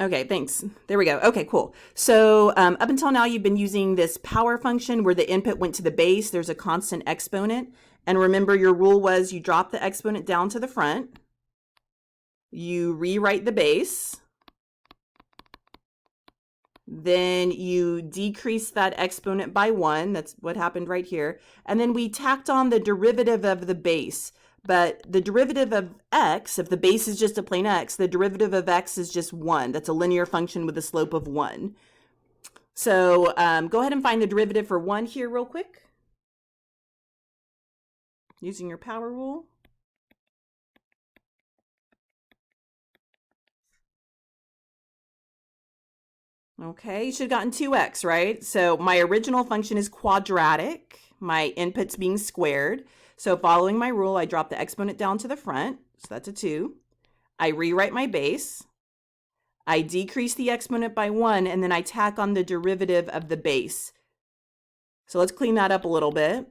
Okay, thanks. There we go. Okay, cool. So up until now, you've been using this power function where the input went to the base. There's a constant exponent. And remember, your rule was you drop the exponent down to the front. You rewrite the base. Then you decrease that exponent by 1. That's what happened right here. And then we tacked on the derivative of the base. But the derivative of x, if the base is just a plain x, the derivative of x is just 1. That's a linear function with a slope of 1. So go ahead and find the derivative for 1 here real quick, using your power rule. Okay, you should have gotten 2x, right? So my original function is quadratic, my input's being squared. So following my rule, I drop the exponent down to the front, so that's a 2. I rewrite my base. I decrease the exponent by 1, and then I tack on the derivative of the base. So let's clean that up a little bit.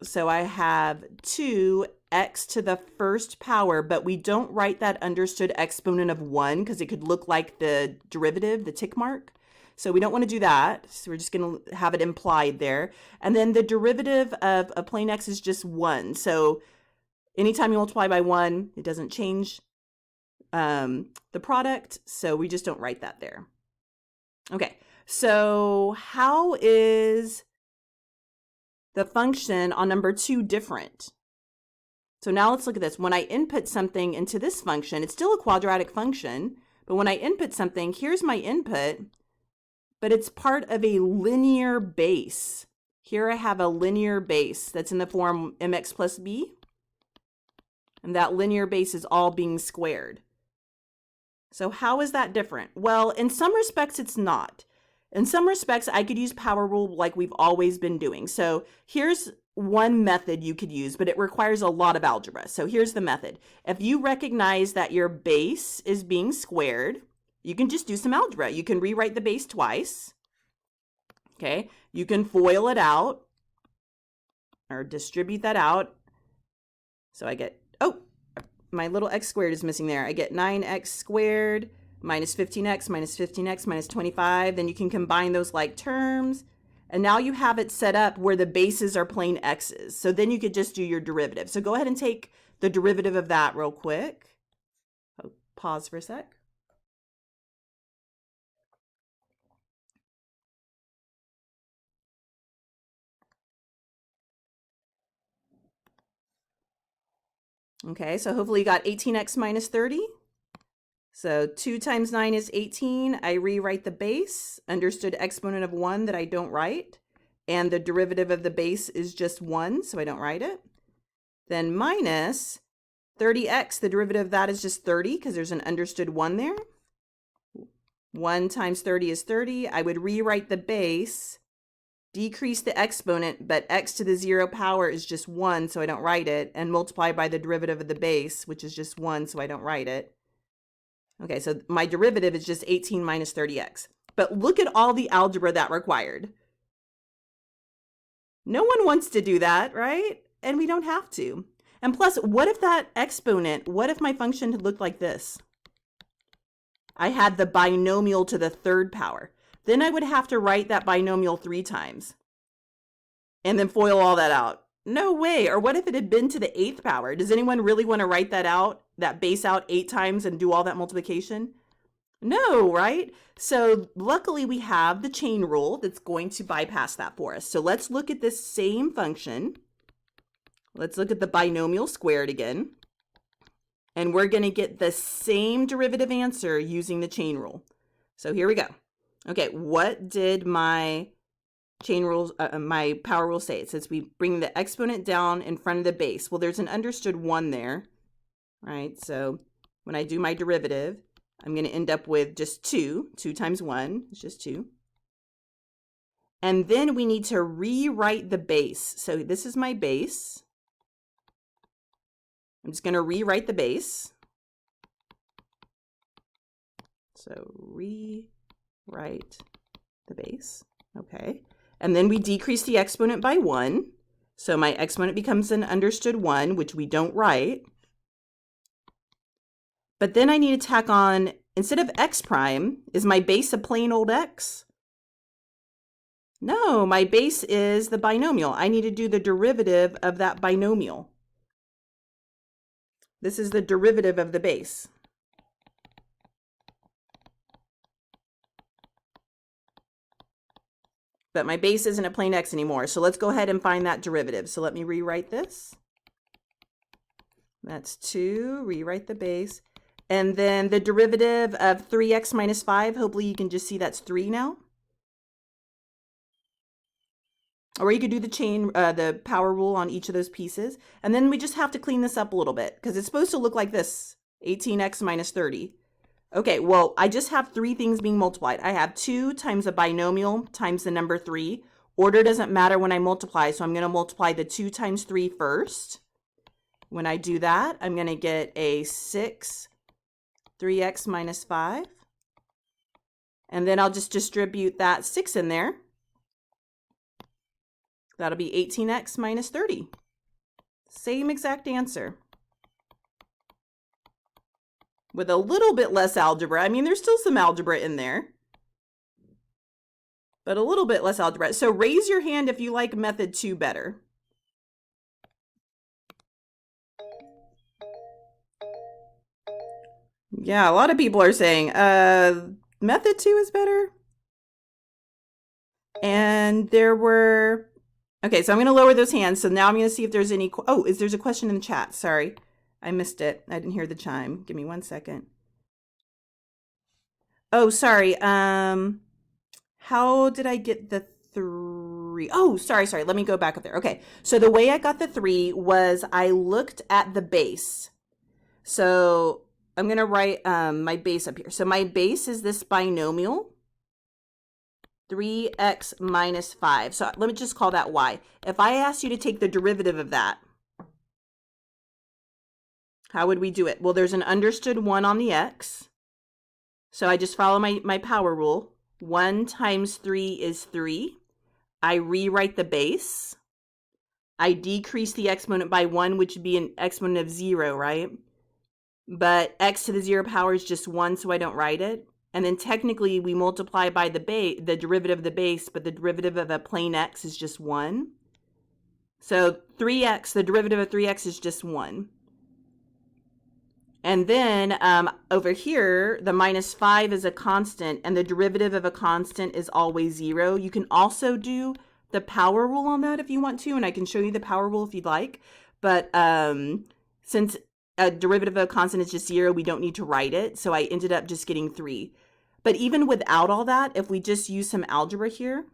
So I have 2x to the first power, but we don't write that understood exponent of 1 because it could look like the derivative, the tick mark. So we don't want to do that. So we're just going to have it implied there. And then the derivative of a plain x is just 1. So anytime you multiply by 1, it doesn't change the product. So we just don't write that there. Okay, so how is the function on number 2 different? So now let's look at this. When I input something into this function, it's still a quadratic function, but when I input something, here's my input, but it's part of a linear base. Here I have a linear base that's in the form mx plus b, and that linear base is all being squared. So how is that different? Well, in some respects, it's not. In some respects, I could use power rule like we've always been doing. So here's one method you could use, but it requires a lot of algebra. So here's the method. If you recognize that your base is being squared, you can just do some algebra. You can rewrite the base twice. Okay, you can FOIL it out or distribute that out. So I get, oh, my little x squared is missing there. I get 9x squared minus 15x minus 15x minus 25. Then you can combine those like terms. And now you have it set up where the bases are plain x's. So then you could just do your derivative. So go ahead and take the derivative of that real quick. I'll pause for a sec. Okay, so hopefully you got 18x minus 30. So 2 times 9 is 18. I rewrite the base, understood exponent of 1 that I don't write. And the derivative of the base is just 1, so I don't write it. Then minus 30x, the derivative of that is just 30 because there's an understood 1 there. 1 times 30 is 30. I would rewrite the base, decrease the exponent, but x to the 0 power is just 1, so I don't write it, and multiply by the derivative of the base, which is just 1, so I don't write it. Okay, so my derivative is just 18 minus 30x. But look at all the algebra that required. No one wants to do that, right? And we don't have to. And plus, what if that exponent, what if my function had looked like this? I had the binomial to the 3rd power. Then I would have to write that binomial 3 times and then FOIL all that out. No way. Or what if it had been to the 8th power? Does anyone really want to write that out, that base out 8 times and do all that multiplication? No, right? So luckily we have the chain rule that's going to bypass that for us. So let's look at this same function. Let's look at the binomial squared again. And we're going to get the same derivative answer using the chain rule. So here we go. Okay, what did my chain rules, my power rule say? It says we bring the exponent down in front of the base. Well, there's an understood 1 there, right? So when I do my derivative, I'm going to end up with just 2. 2 times 1 is just 2. And then we need to rewrite the base. So this is my base. I'm just going to rewrite the base. So rewrite the base. Okay. And then we decrease the exponent by 1. So my exponent becomes an understood 1, which we don't write. But then I need to tack on instead of x prime, is my base a plain old x? No, my base is the binomial. I need to do the derivative of that binomial. This is the derivative of the base. But my base isn't a plain x anymore. So let's go ahead and find that derivative. So let me rewrite this. That's 2, rewrite the base. And then the derivative of 3x minus 5, hopefully you can just see that's 3 now. Or you could do the power rule on each of those pieces. And then we just have to clean this up a little bit because it's supposed to look like this, 18x minus 30. Okay, well, I just have 3 things being multiplied. I have 2 times a binomial times the number 3. Order doesn't matter when I multiply, so I'm going to multiply the 2 times 3 first. When I do that, I'm going to get a 6, 3x minus 5. And then I'll just distribute that 6 in there. That'll be 18x minus 30. Same exact answer. With a little bit less algebra. I mean, there's still some algebra in there, but a little bit less algebra. So raise your hand if you like method 2 better. Yeah, a lot of people are saying method 2 is better. And there were, okay, so I'm going to lower those hands. So now I'm going to see if there's any, there's a question in the chat. Sorry, I missed it. I didn't hear the chime. Give me 1 second. Oh, sorry. How did I get the 3? Oh, sorry. Let me go back up there. Okay, so the way I got the 3 was I looked at the base. So I'm going to write my base up here. So my base is this binomial, 3x minus 5. So let me just call that y. If I asked you to take the derivative of that, how would we do it? Well, there's an understood 1 on the x. So I just follow my power rule. 1 times 3 is 3. I rewrite the base. I decrease the exponent by 1, which would be an exponent of 0, right? But x to the 0 power is just 1, so I don't write it. And then technically we multiply by the derivative of the base, but the derivative of a plain x is just 1. So 3x, the derivative of 3x is just 1. And then over here, the minus 5 is a constant, and the derivative of a constant is always 0. You can also do the power rule on that if you want to, and I can show you the power rule if you'd like. But since a derivative of a constant is just 0, we don't need to write it. So I ended up just getting 3. But even without all that, if we just use some algebra here,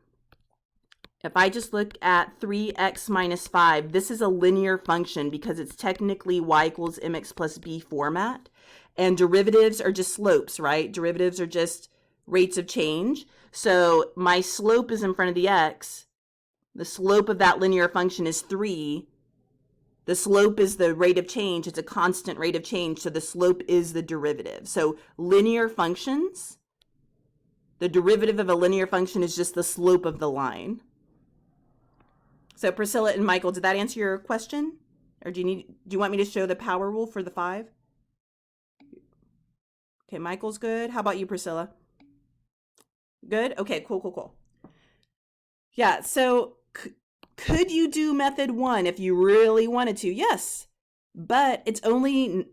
if I just look at 3x minus 5, this is a linear function because it's technically y equals mx plus b format. And derivatives are just slopes, right? Derivatives are just rates of change. So my slope is in front of the x. The slope of that linear function is 3. The slope is the rate of change. It's a constant rate of change. So the slope is the derivative. So linear functions, the derivative of a linear function is just the slope of the line. So Priscilla and Michael, did that answer your question? Or do you want me to show the power rule for the 5? Okay, Michael's good. How about you, Priscilla? Good? Okay, cool. Yeah, so could you do method 1 if you really wanted to? Yes, but it's only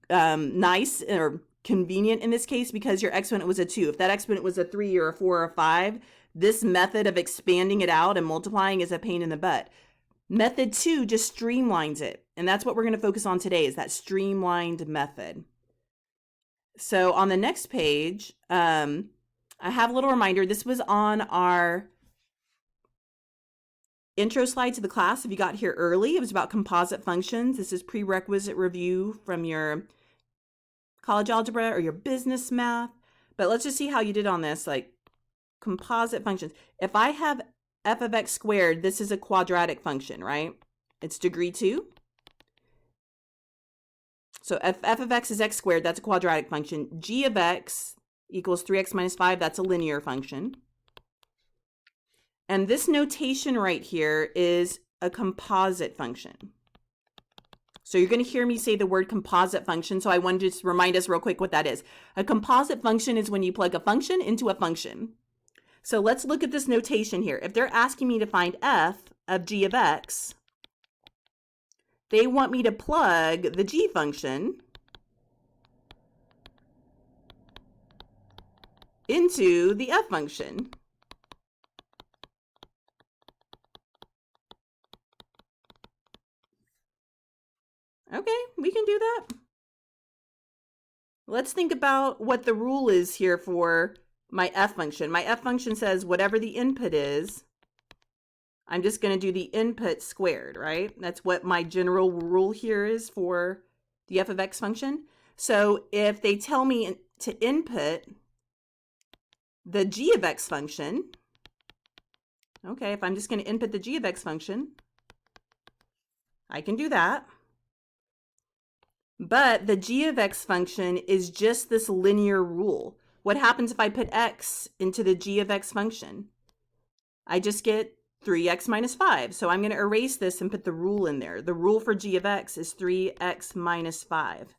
nice or convenient in this case because your exponent was a 2. If that exponent was a 3 or a 4 or a 5, this method of expanding it out and multiplying is a pain in the butt. Method 2 just streamlines it, and that's what we're going to focus on today, is that streamlined method. So on the next page, I have a little reminder. This was on our intro slide to the class. If you got here early, it was about composite functions. This is prerequisite review from your college algebra or your business math. But let's just see how you did on this, like composite functions. If I have f of x squared, this is a quadratic function, right? It's degree 2. So if f of x is x squared, that's a quadratic function. G of x equals 3x minus 5, that's a linear function. And this notation right here is a composite function. So you're going to hear me say the word composite function. So I want to just remind us real quick what that is. A composite function is when you plug a function into a function. So let's look at this notation here. If they're asking me to find f of g of x, they want me to plug the g function into the f function. Okay, we can do that. Let's think about what the rule is here for my f function. My f function says whatever the input is, I'm just going to do the input squared, right? That's what my general rule here is for the f of x function. So if they tell me to input the g of x function, okay, if I'm just going to input the g of x function, I can do that. But the g of x function is just this linear rule. What happens if I put x into the g of x function? I just get 3x minus 5. So I'm going to erase this and put the rule in there. The rule for g of x is 3x minus 5.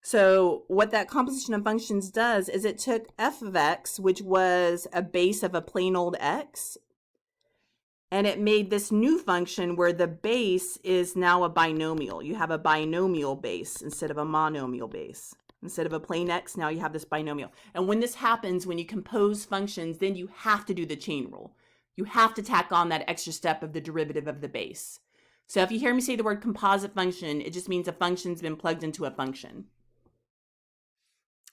So what that composition of functions does is it took f of x, which was a base of a plain old x, and it made this new function where the base is now a binomial. You have a binomial base instead of a monomial base. Instead of a plain x, now you have this binomial. And when this happens, when you compose functions, then you have to do the chain rule. You have to tack on that extra step of the derivative of the base. So if you hear me say the word composite function, it just means a function's been plugged into a function.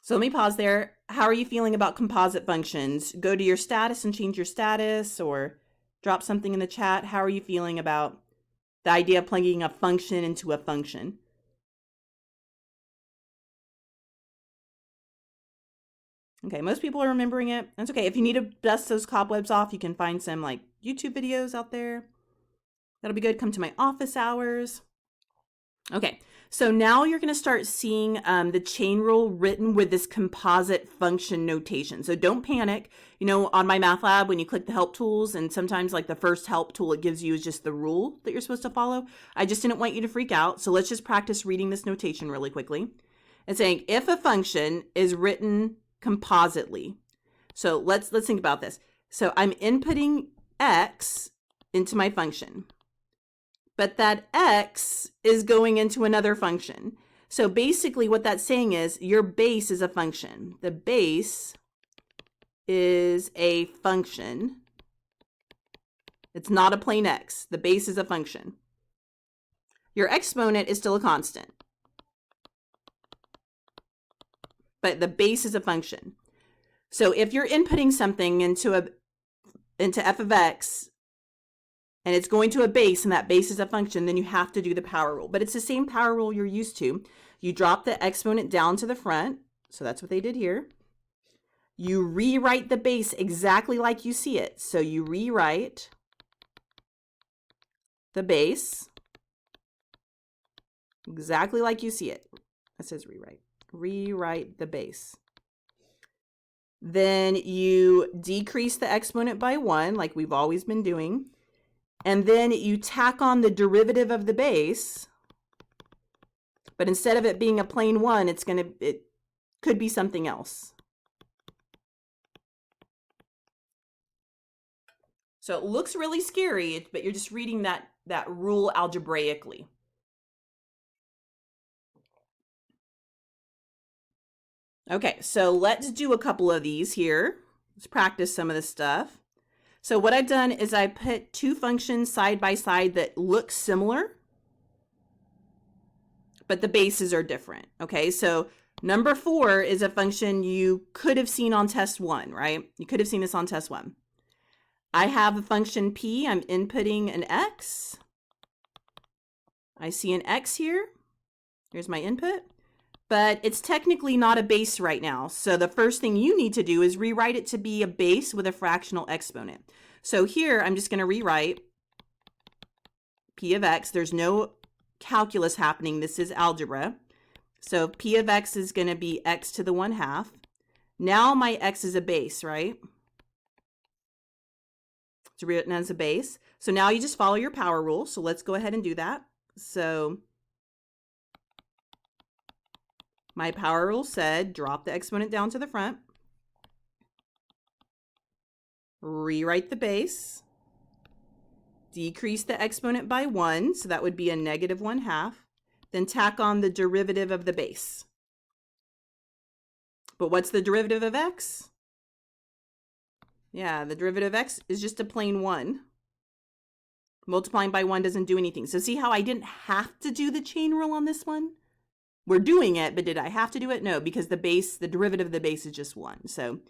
So let me pause there. How are you feeling about composite functions? Go to your status and change your status, or drop something in the chat. How are you feeling about the idea of plugging a function into a function? Okay, most people are remembering it. That's okay. If you need to dust those cobwebs off, you can find some like YouTube videos out there. That'll be good. Come to my office hours. Okay, so now you're going to start seeing the chain rule written with this composite function notation. So don't panic. You know, on my math lab, when you click the help tools, and sometimes like the first help tool it gives you is just the rule that you're supposed to follow. I just didn't want you to freak out. So let's just practice reading this notation really quickly. It's saying if a function is written compositely. So let's think about this. So I'm inputting x into my function, but that x is going into another function. So basically what that's saying is your base is a function. The base is a function. It's not a plain x. The base is a function. Your exponent is still a constant, but the base is a function. So if you're inputting something into f of x, and it's going to a base, and that base is a function, then you have to do the power rule. But it's the same power rule you're used to. You drop the exponent down to the front, so that's what they did here. You rewrite the base exactly like you see it. So you rewrite the base exactly like you see it. It says rewrite. Rewrite the base. Then you decrease the exponent by 1, like we've always been doing. And then you tack on the derivative of the base, but instead of it being a plain 1, it could be something else. So it looks really scary, but you're just reading that rule algebraically. Okay, so let's do a couple of these here. Let's practice some of this stuff. So what I've done is I put two functions side by side that look similar, but the bases are different. Okay, so number 4 is a function you could have seen on test 1, right? You could have seen this on test 1. I have a function p. I'm inputting an x. I see an x here. Here's my input. But it's technically not a base right now. So the first thing you need to do is rewrite it to be a base with a fractional exponent. So here I'm just going to rewrite p of x. There's no calculus happening. This is algebra. So p of x is going to be x to the 1/2. Now my x is a base, right? It's written as a base. So now you just follow your power rule. So let's go ahead and do that. So my power rule said drop the exponent down to the front, rewrite the base, decrease the exponent by 1, so that would be a -1/2, then tack on the derivative of the base. But what's the derivative of x? Yeah, the derivative of x is just a plain 1. Multiplying by 1 doesn't do anything. So see how I didn't have to do the chain rule on this one? We're doing it, but did I have to do it? No, because the derivative of the base is just 1. So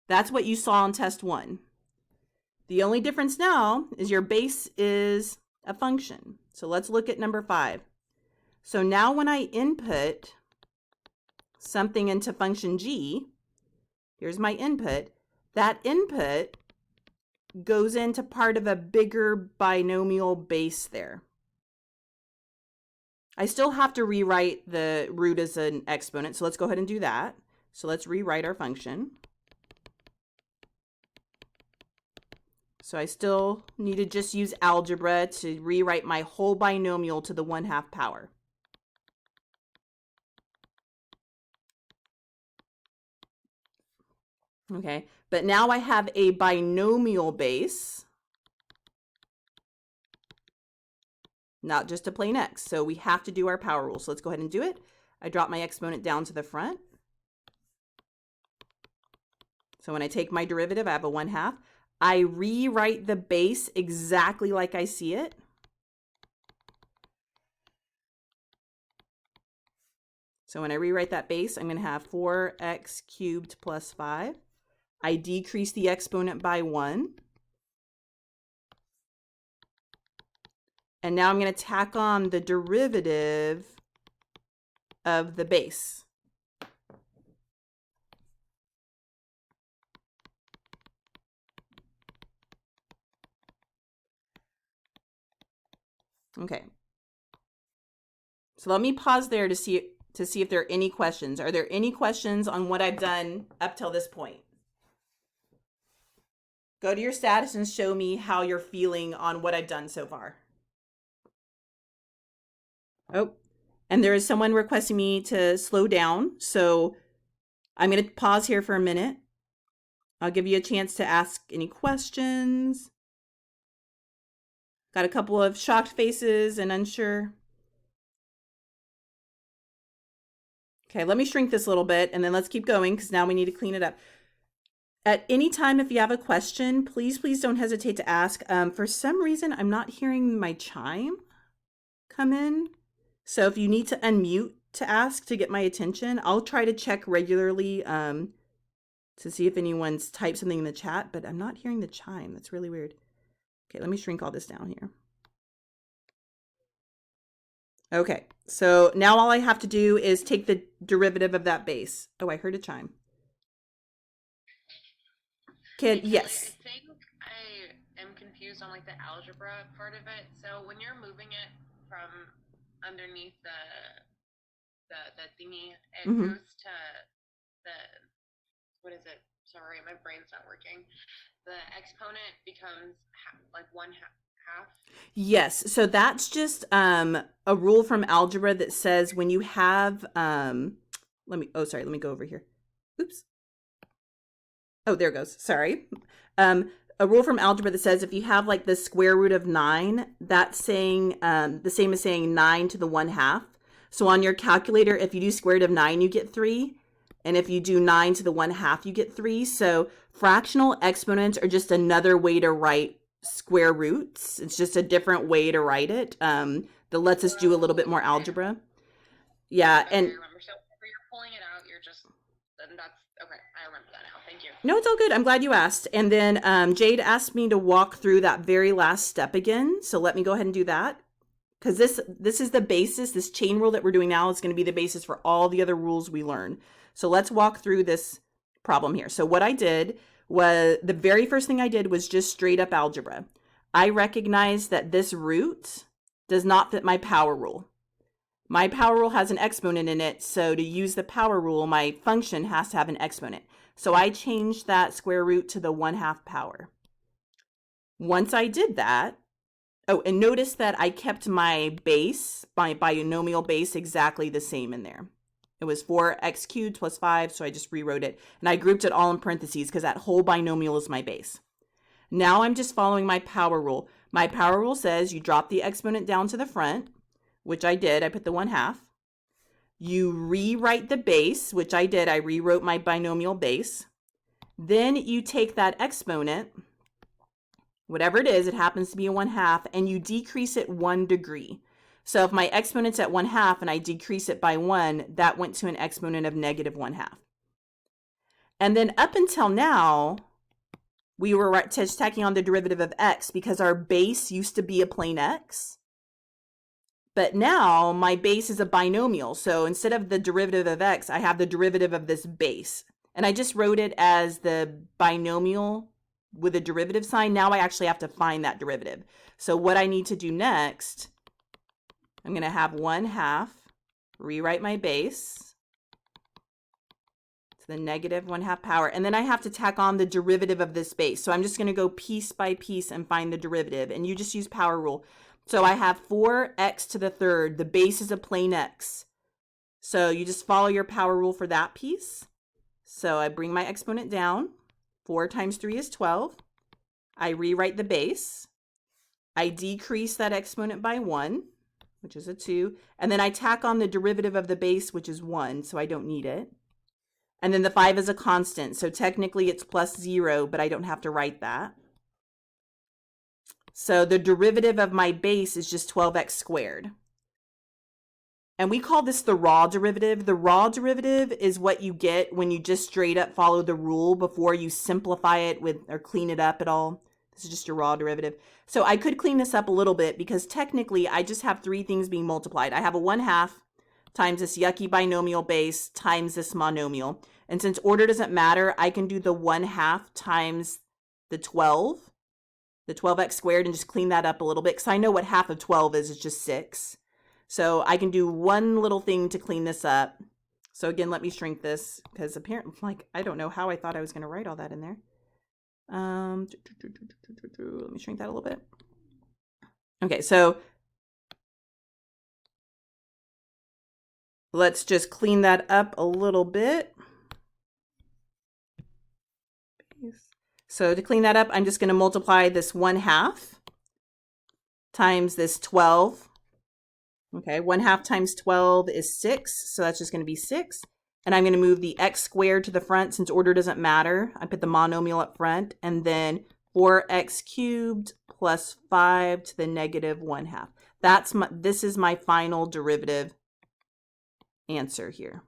that's what you saw on test 1. The only difference now is your base is a function. So let's look at number 5. So now when I input something into function g, here's my input, that input goes into part of a bigger binomial base there. I still have to rewrite the root as an exponent, so let's go ahead and do that. So let's rewrite our function. So I still need to just use algebra to rewrite my whole binomial to the 1/2 power. Okay, but now I have a binomial base, not just a plain x. So we have to do our power rule. So let's go ahead and do it. I drop my exponent down to the front. So when I take my derivative, I have a 1/2. I rewrite the base exactly like I see it. So when I rewrite that base, I'm going to have 4x cubed plus 5. I decrease the exponent by 1. And now I'm going to tack on the derivative of the base. Okay. So let me pause there to see if there are any questions. Are there any questions on what I've done up till this point? Go to your status and show me how you're feeling on what I've done so far. Oh, and there is someone requesting me to slow down. So I'm going to pause here for a minute. I'll give you a chance to ask any questions. Got a couple of shocked faces and unsure. Okay, let me shrink this a little bit and then let's keep going because now we need to clean it up. At any time, if you have a question, please don't hesitate to ask. For some reason, I'm not hearing my chime come in. So if you need to unmute to ask to get my attention, I'll try to check regularly to see if anyone's typed something in the chat, but I'm not hearing the chime. That's really weird. Okay, let me shrink all this down here. Okay, so now all I have to do is take the derivative of that base. Oh, I heard a chime. Yes. I think I am confused on like the algebra part of it. So when you're moving it from underneath the thingy, it goes to the, what is it? Sorry, my brain's not working. The exponent becomes like 1/2. Yes, so that's just a rule from algebra that says when you have let me go over here. Oops. Oh, there it goes. Sorry. A rule from algebra that says if you have like the square root of 9, that's saying the same as saying 9 to the 1/2. So on your calculator, if you do square root of 9, you get 3. And if you do 9 to the 1/2, you get 3. So fractional exponents are just another way to write square roots. It's just a different way to write it that lets us do a little bit more algebra. Yeah, okay, and I remember. So whenever you're pulling it out, you're just, that's okay. I remember that now. Thank you. no, it's all good. I'm glad you asked. And then Jade asked me to walk through that very last step again. So let me go ahead and do that. Because this is the basis. This chain rule that we're doing now is going to be the basis for all the other rules we learn. So let's walk through this problem here. So what I did was, the very first thing I did was just straight up algebra. I recognized that this root does not fit my power rule. My power rule has an exponent in it, so to use the power rule, my function has to have an exponent. So I changed that square root to the 1/2 power. Once I did that, oh, and notice that I kept my base, my binomial base, exactly the same in there. It was 4x cubed plus 5, so I just rewrote it. And I grouped it all in parentheses because that whole binomial is my base. Now I'm just following my power rule. My power rule says you drop the exponent down to the front, which I did. I put the 1/2. You rewrite the base, which I did. I rewrote my binomial base. Then you take that exponent, whatever it is, it happens to be a 1/2, and you decrease it 1 degree. So if my exponent's at 1/2 and I decrease it by 1, that went to an exponent of negative 1/2. And then up until now, we were just tacking on the derivative of x because our base used to be a plane x. But now my base is a binomial. So instead of the derivative of x, I have the derivative of this base. And I just wrote it as the binomial with a derivative sign. Now I actually have to find that derivative. So what I need to do next, I'm going to have 1/2, rewrite my base to the negative 1/2 power, and then I have to tack on the derivative of this base. So I'm just going to go piece by piece and find the derivative, and you just use power rule. So I have 4x to the third. The base is a plane x. So you just follow your power rule for that piece. So I bring my exponent down. 4 times 3 is 12. I rewrite the base. I decrease that exponent by 1, which is a 2. And then I tack on the derivative of the base, which is 1, so I don't need it. And then the 5 is a constant, so technically it's plus 0, but I don't have to write that. So the derivative of my base is just 12x squared. And we call this the raw derivative. The raw derivative is what you get when you just straight up follow the rule before you simplify it with or clean it up at all. This is just your raw derivative. So I could clean this up a little bit because technically I just have 3 things being multiplied. I have a 1/2 times this yucky binomial base times this monomial. And since order doesn't matter, I can do the 1/2 times the 12x squared, and just clean that up a little bit because I know what half of 12 is. It's just 6. So I can do one little thing to clean this up. So again, let me shrink this because apparently, like, I don't know how I thought I was going to write all that in there. Let me shrink that a little bit. Okay, so let's just clean that up a little bit. So to clean that up, I'm just going to multiply this 1/2 times this 12. Okay, 1/2 times 12 is 6, so that's just going to be 6. And I'm going to move the x squared to the front since order doesn't matter. I put the monomial up front, and then 4x cubed plus 5 to the negative 1/2. This is my final derivative answer here.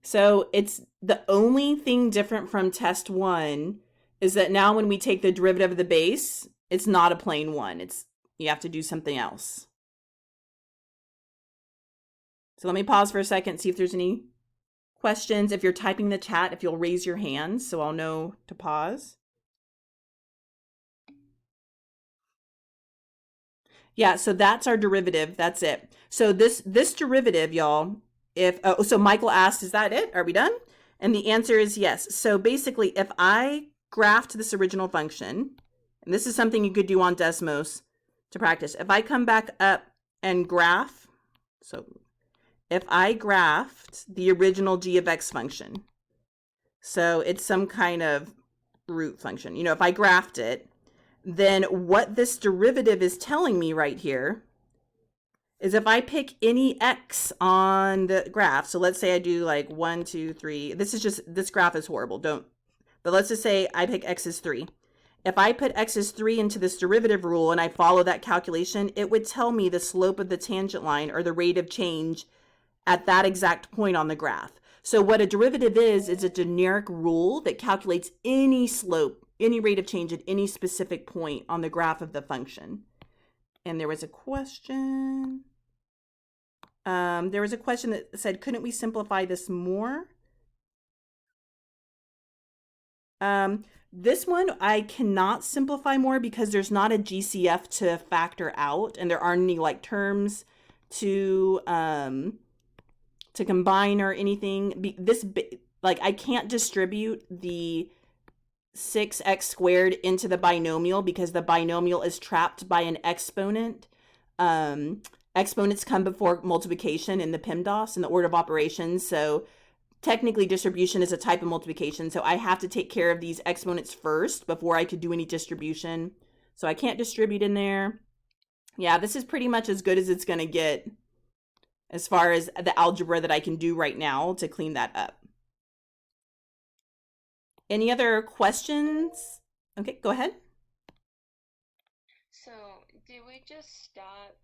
So it's the only thing different from test 1 is that now when we take the derivative of the base, it's not a plain 1. You have to do something else. So let me pause for a second, see if there's any questions. If you're typing the chat, if you'll raise your hand so I'll know to pause. Yeah, so that's our derivative. That's it. So this derivative, y'all, so Michael asked, is that it? Are we done? And the answer is yes. So basically, if I graphed this original function, and this is something you could do on Desmos to practice. If I come back up and graph, so if I graphed the original g of x function, so it's some kind of root function. If I graphed it, then what this derivative is telling me right here is if I pick any x on the graph, so let's say I do like 1, 2, 3, this graph is horrible, but let's just say I pick x is 3. If I put x is 3 into this derivative rule and I follow that calculation, it would tell me the slope of the tangent line or the rate of change at that exact point on the graph. So what a derivative is a generic rule that calculates any slope, any rate of change at any specific point on the graph of the function. And there was a question. That said, couldn't we simplify this more? This one I cannot simplify more because there's not a GCF to factor out, and there aren't any like terms to combine or anything. like I can't distribute the 6x squared into the binomial because the binomial is trapped by an exponent. Exponents come before multiplication in the PEMDAS in the order of operations. So technically distribution is a type of multiplication. So I have to take care of these exponents first before I could do any distribution. So I can't distribute in there. Yeah, this is pretty much as good as it's going to get as far as the algebra that I can do right now to clean that up. Any other questions? Okay, go ahead. So, do we just stop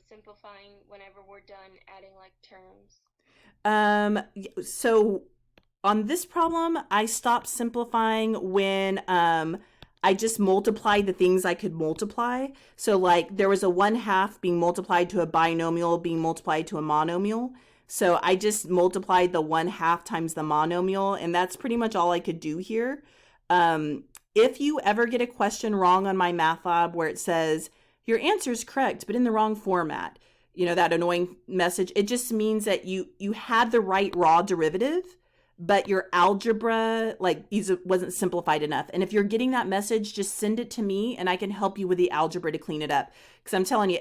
simplifying whenever we're done adding like terms? So on this problem, I stopped simplifying when I just multiplied the things I could multiply. So like there was a 1/2 being multiplied to a binomial being multiplied to a monomial. So I just multiplied the 1/2 times the monomial, and that's pretty much all I could do here. If you ever get a question wrong on MyMathLab where it says, your answer is correct, but in the wrong format, you know, that annoying message, it just means that you had the right raw derivative, but your algebra like wasn't simplified enough. And if you're getting that message, just send it to me and I can help you with the algebra to clean it up. Because I'm telling you,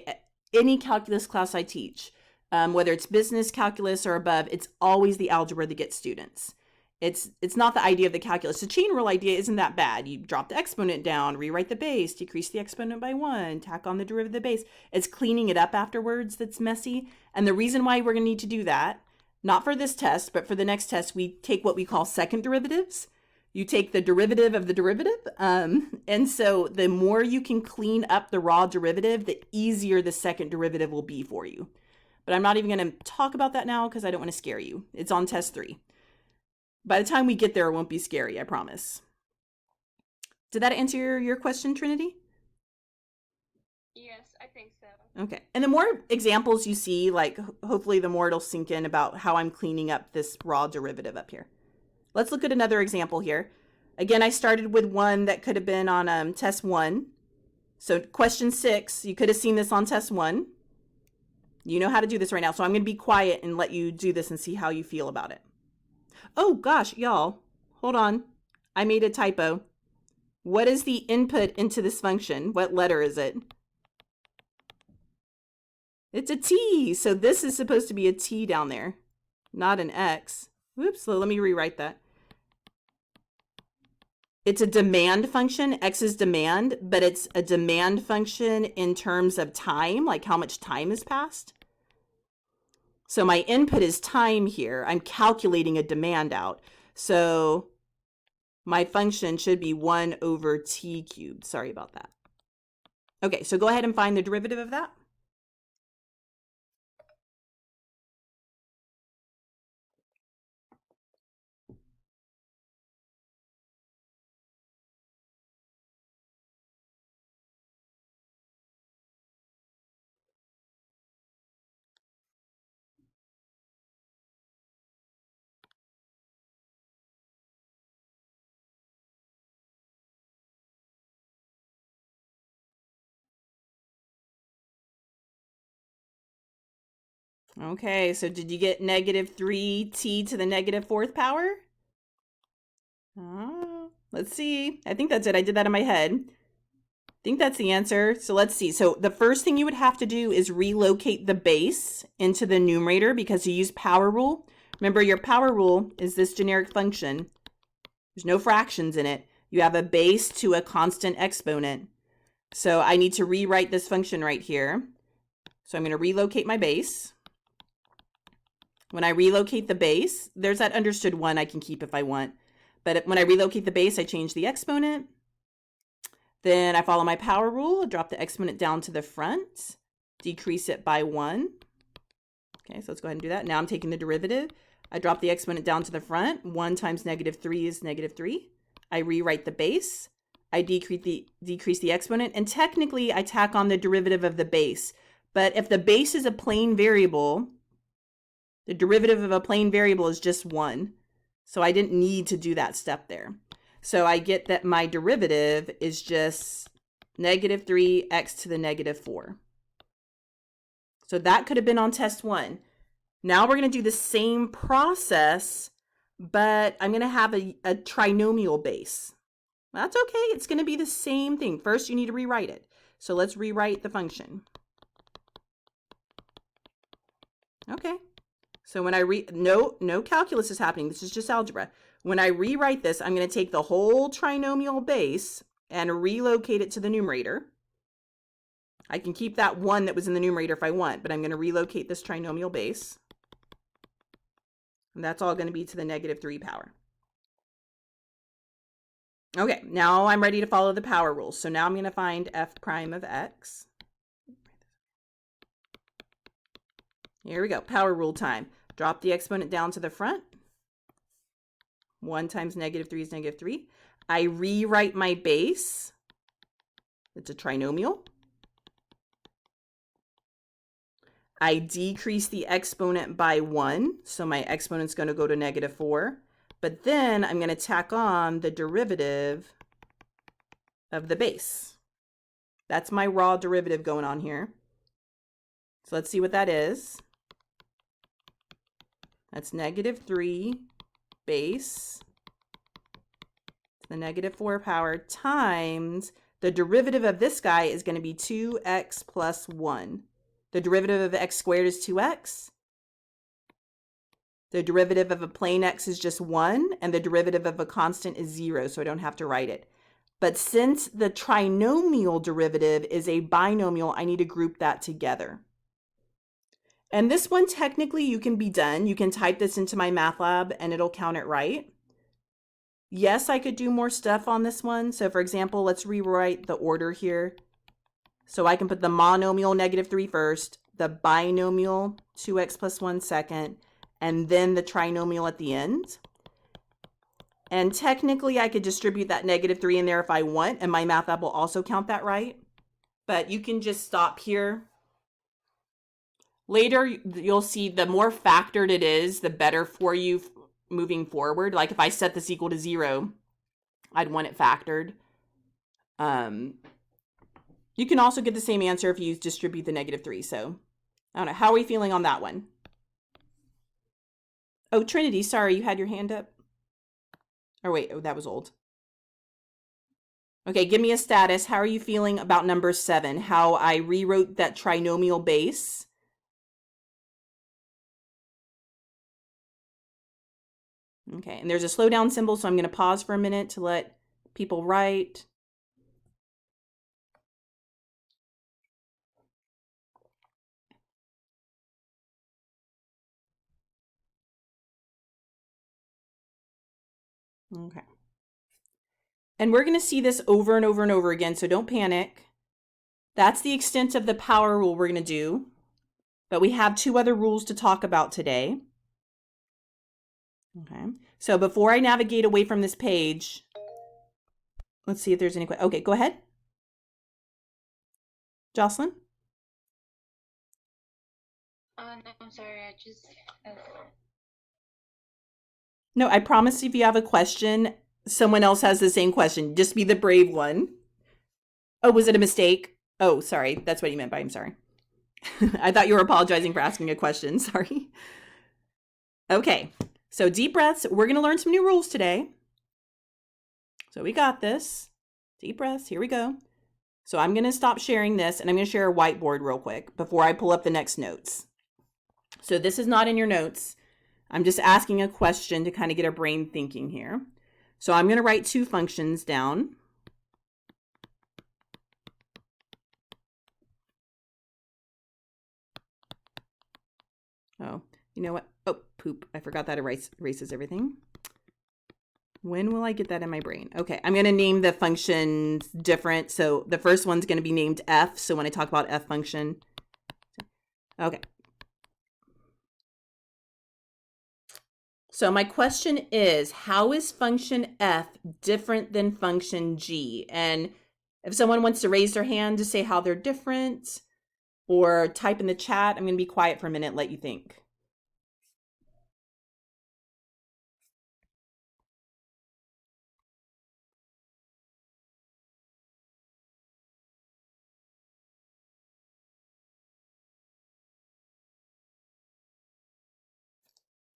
any calculus class I teach, whether it's business calculus or above, it's always the algebra that gets students. It's not the idea of the calculus. The chain rule idea isn't that bad. You drop the exponent down, rewrite the base, decrease the exponent by 1, tack on the derivative of the base. It's cleaning it up afterwards that's messy. And the reason why we're going to need to do that, not for this test, but for the next test, we take what we call second derivatives. You take the derivative of the derivative. And so the more you can clean up the raw derivative, the easier the second derivative will be for you. But I'm not even going to talk about that now because I don't want to scare you. It's on test 3. By the time we get there, it won't be scary, I promise. Did that answer your question, Trinity? Yes, I think so. Okay. And the more examples you see, like hopefully the more it'll sink in about how I'm cleaning up this raw derivative up here. Let's look at another example here. Again, I started with one that could have been on test 1. So question 6, you could have seen this on test 1. You know how to do this right now. So I'm going to be quiet and let you do this and see how you feel about it. Oh gosh, y'all, hold on. I made a typo. What is the input into this function? What letter is it? It's a T. So this is supposed to be a T down there, not an X. Whoops, so let me rewrite that. It's a demand function. X is demand, but it's a demand function in terms of time, like how much time has passed. So my input is time here. I'm calculating a demand out. So my function should be 1 over t cubed. Sorry about that. Okay, so go ahead and find the derivative of that. Okay, so did you get negative 3t to the negative 4th power? Oh, let's see. I think that's it. I did that in my head. I think that's the answer. So let's see. So the first thing you would have to do is relocate the base into the numerator because you use power rule. Remember, your power rule is this generic function. There's no fractions in it. You have a base to a constant exponent. So I need to rewrite this function right here. So I'm going to relocate my base. When I relocate the base, there's that understood 1 I can keep if I want. But when I relocate the base, I change the exponent. Then I follow my power rule, drop the exponent down to the front, decrease it by 1. Okay, so let's go ahead and do that. Now I'm taking the derivative. I drop the exponent down to the front. 1 times negative 3 is negative 3. I rewrite the base. I decrease the exponent. And technically, I tack on the derivative of the base. But if the base is a plain variable, the derivative of a plain variable is just 1. So I didn't need to do that step there. So I get that my derivative is just negative 3x to the negative 4. So that could have been on test 1. Now we're going to do the same process but I'm going to have a trinomial base. That's okay. It's going to be the same thing. First, you need to rewrite it. So let's rewrite the function. Okay. So when I no calculus is happening. This is just algebra. When I rewrite this, I'm going to take the whole trinomial base and relocate it to the numerator. I can keep that 1 that was in the numerator if I want, but I'm going to relocate this trinomial base. And that's all going to be to the -3 power. Okay, now I'm ready to follow the power rules. So now I'm going to find f prime of x. Here we go, power rule time. Drop the exponent down to the front. 1 times -3 is -3. I rewrite my base. It's a trinomial. I decrease the exponent by 1, so my exponent's going to go to -4. But then I'm going to tack on the derivative of the base. That's my raw derivative going on here. So let's see what that is. That's -3 base to the -4 power times the derivative of this guy is going to be 2x plus 1. The derivative of x squared is 2x. The derivative of a plain x is just 1, and the derivative of a constant is 0, so I don't have to write it. But since the trinomial derivative is a binomial, I need to group that together. And this one, technically, you can be done. You can type this into my math lab, and it'll count it right. Yes, I could do more stuff on this one. So, for example, let's rewrite the order here. So I can put the monomial -3 first, the binomial 2x plus 1 second, and then the trinomial at the end. And technically, I could distribute that -3 in there if I want, and my math lab will also count that right. But you can just stop here. Later, you'll see the more factored it is, the better for you moving forward. Like if I set this equal to 0, I'd want it factored. You can also get the same answer if you distribute the -3. So I don't know. How are we feeling on that one? Oh, Trinity, sorry, you had your hand up. Or wait, oh, that was old. Okay, give me a status. How are you feeling about number 7? How I rewrote that trinomial base. Okay, and there's a slow down symbol, so I'm going to pause for a minute to let people write. Okay. And we're going to see this over and over and over again, so don't panic. That's the extent of the power rule we're going to do. But we have 2 other rules to talk about today. Okay. So before I navigate away from this page, let's see if there's any questions. Okay, go ahead. Jocelyn? No, I'm sorry. I just. No, I promise if you have a question, someone else has the same question. Just be the brave one. Oh, was it a mistake? Oh, sorry. That's what you meant by I'm sorry. I thought you were apologizing for asking a question. Sorry. Okay, so deep breaths. We're going to learn some new rules today. So we got this. Deep breaths. Here we go. So I'm going to stop sharing this, and I'm going to share a whiteboard real quick before I pull up the next notes. So this is not in your notes. I'm just asking a question to kind of get our brain thinking here. So I'm going to write 2 functions down. Oh, you know what? Oh, poop. I forgot that erases everything. When will I get that in my brain? Okay, I'm going to name the functions different. So the first one's going to be named f. So when I talk about f function. Okay. So my question is, how is function f different than function g? And if someone wants to raise their hand to say how they're different or type in the chat, I'm going to be quiet for a minute and let you think.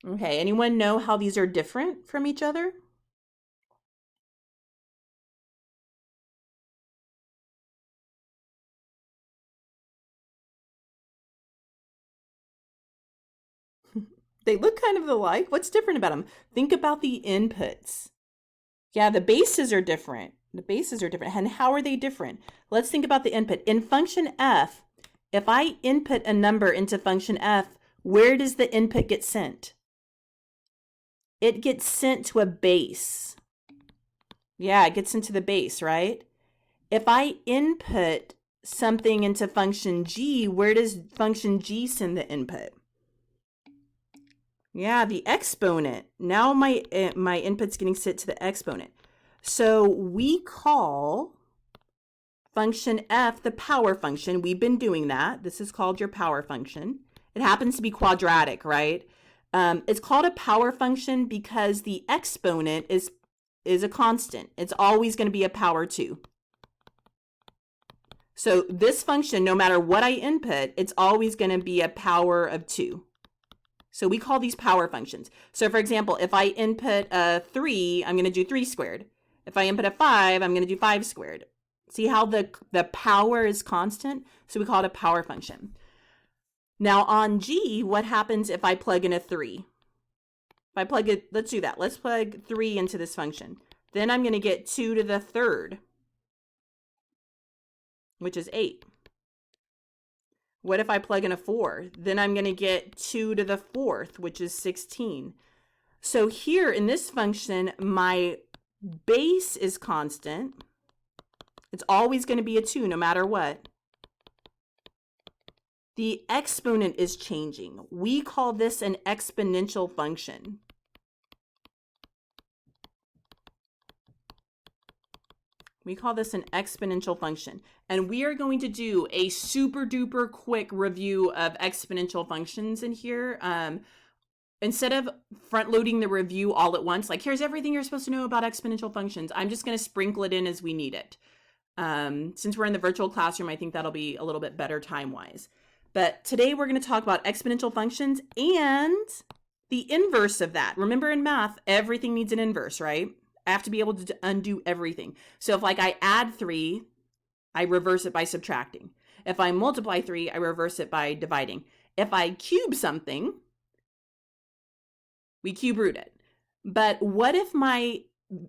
Okay, anyone know how these are different from each other? They look kind of alike. What's different about them? Think about the inputs. Yeah, the bases are different. The bases are different. And how are they different? Let's think about the input. In function f, if I input a number into function f, where does the input get sent? It gets sent to a base. Yeah, it gets into the base, right? If I input something into function g, where does function g send the input? Yeah, the exponent. Now my input's getting sent to the exponent. So we call function f the power function. We've been doing that. This is called your power function. It happens to be quadratic, right? It's called a power function because the exponent is a constant. It's always going to be a power 2. So this function, no matter what I input, it's always going to be a power of 2. So we call these power functions. So for example, if I input a 3, I'm going to do 3 squared. If I input a 5, I'm going to do 5 squared. See how the power is constant? So we call it a power function. Now on G, what happens if I plug in a 3? If I plug it, let's do that. Let's plug 3 into this function. Then I'm going to get 2 to the third, which is 8. What if I plug in a 4? Then I'm going to get 2 to the fourth, which is 16. So here in this function, my base is constant. It's always going to be a 2 no matter what. The exponent is changing. We call this an exponential function. We call this an exponential function. And we are going to do a super duper quick review of exponential functions in here. Instead of front loading the review all at once, like here's everything you're supposed to know about exponential functions, I'm just going to sprinkle it in as we need it. Since we're in the virtual classroom, I think that'll be a little bit better time-wise. But today we're going to talk about exponential functions and the inverse of that. Remember in math, everything needs an inverse, right? I have to be able to undo everything. So if like I add 3, I reverse it by subtracting. If I multiply 3, I reverse it by dividing. If I cube something, we cube root it. But what if my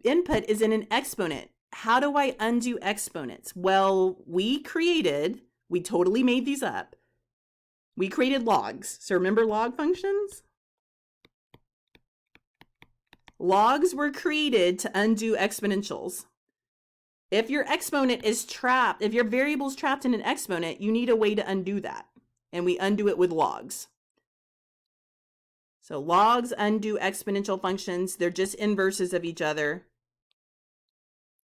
input is in an exponent? How do I undo exponents? Well, we totally made these up. We created logs. So remember log functions? Logs were created to undo exponentials. If your exponent is trapped, if your variable is trapped in an exponent, you need a way to undo that. And we undo it with logs. So logs undo exponential functions. They're just inverses of each other.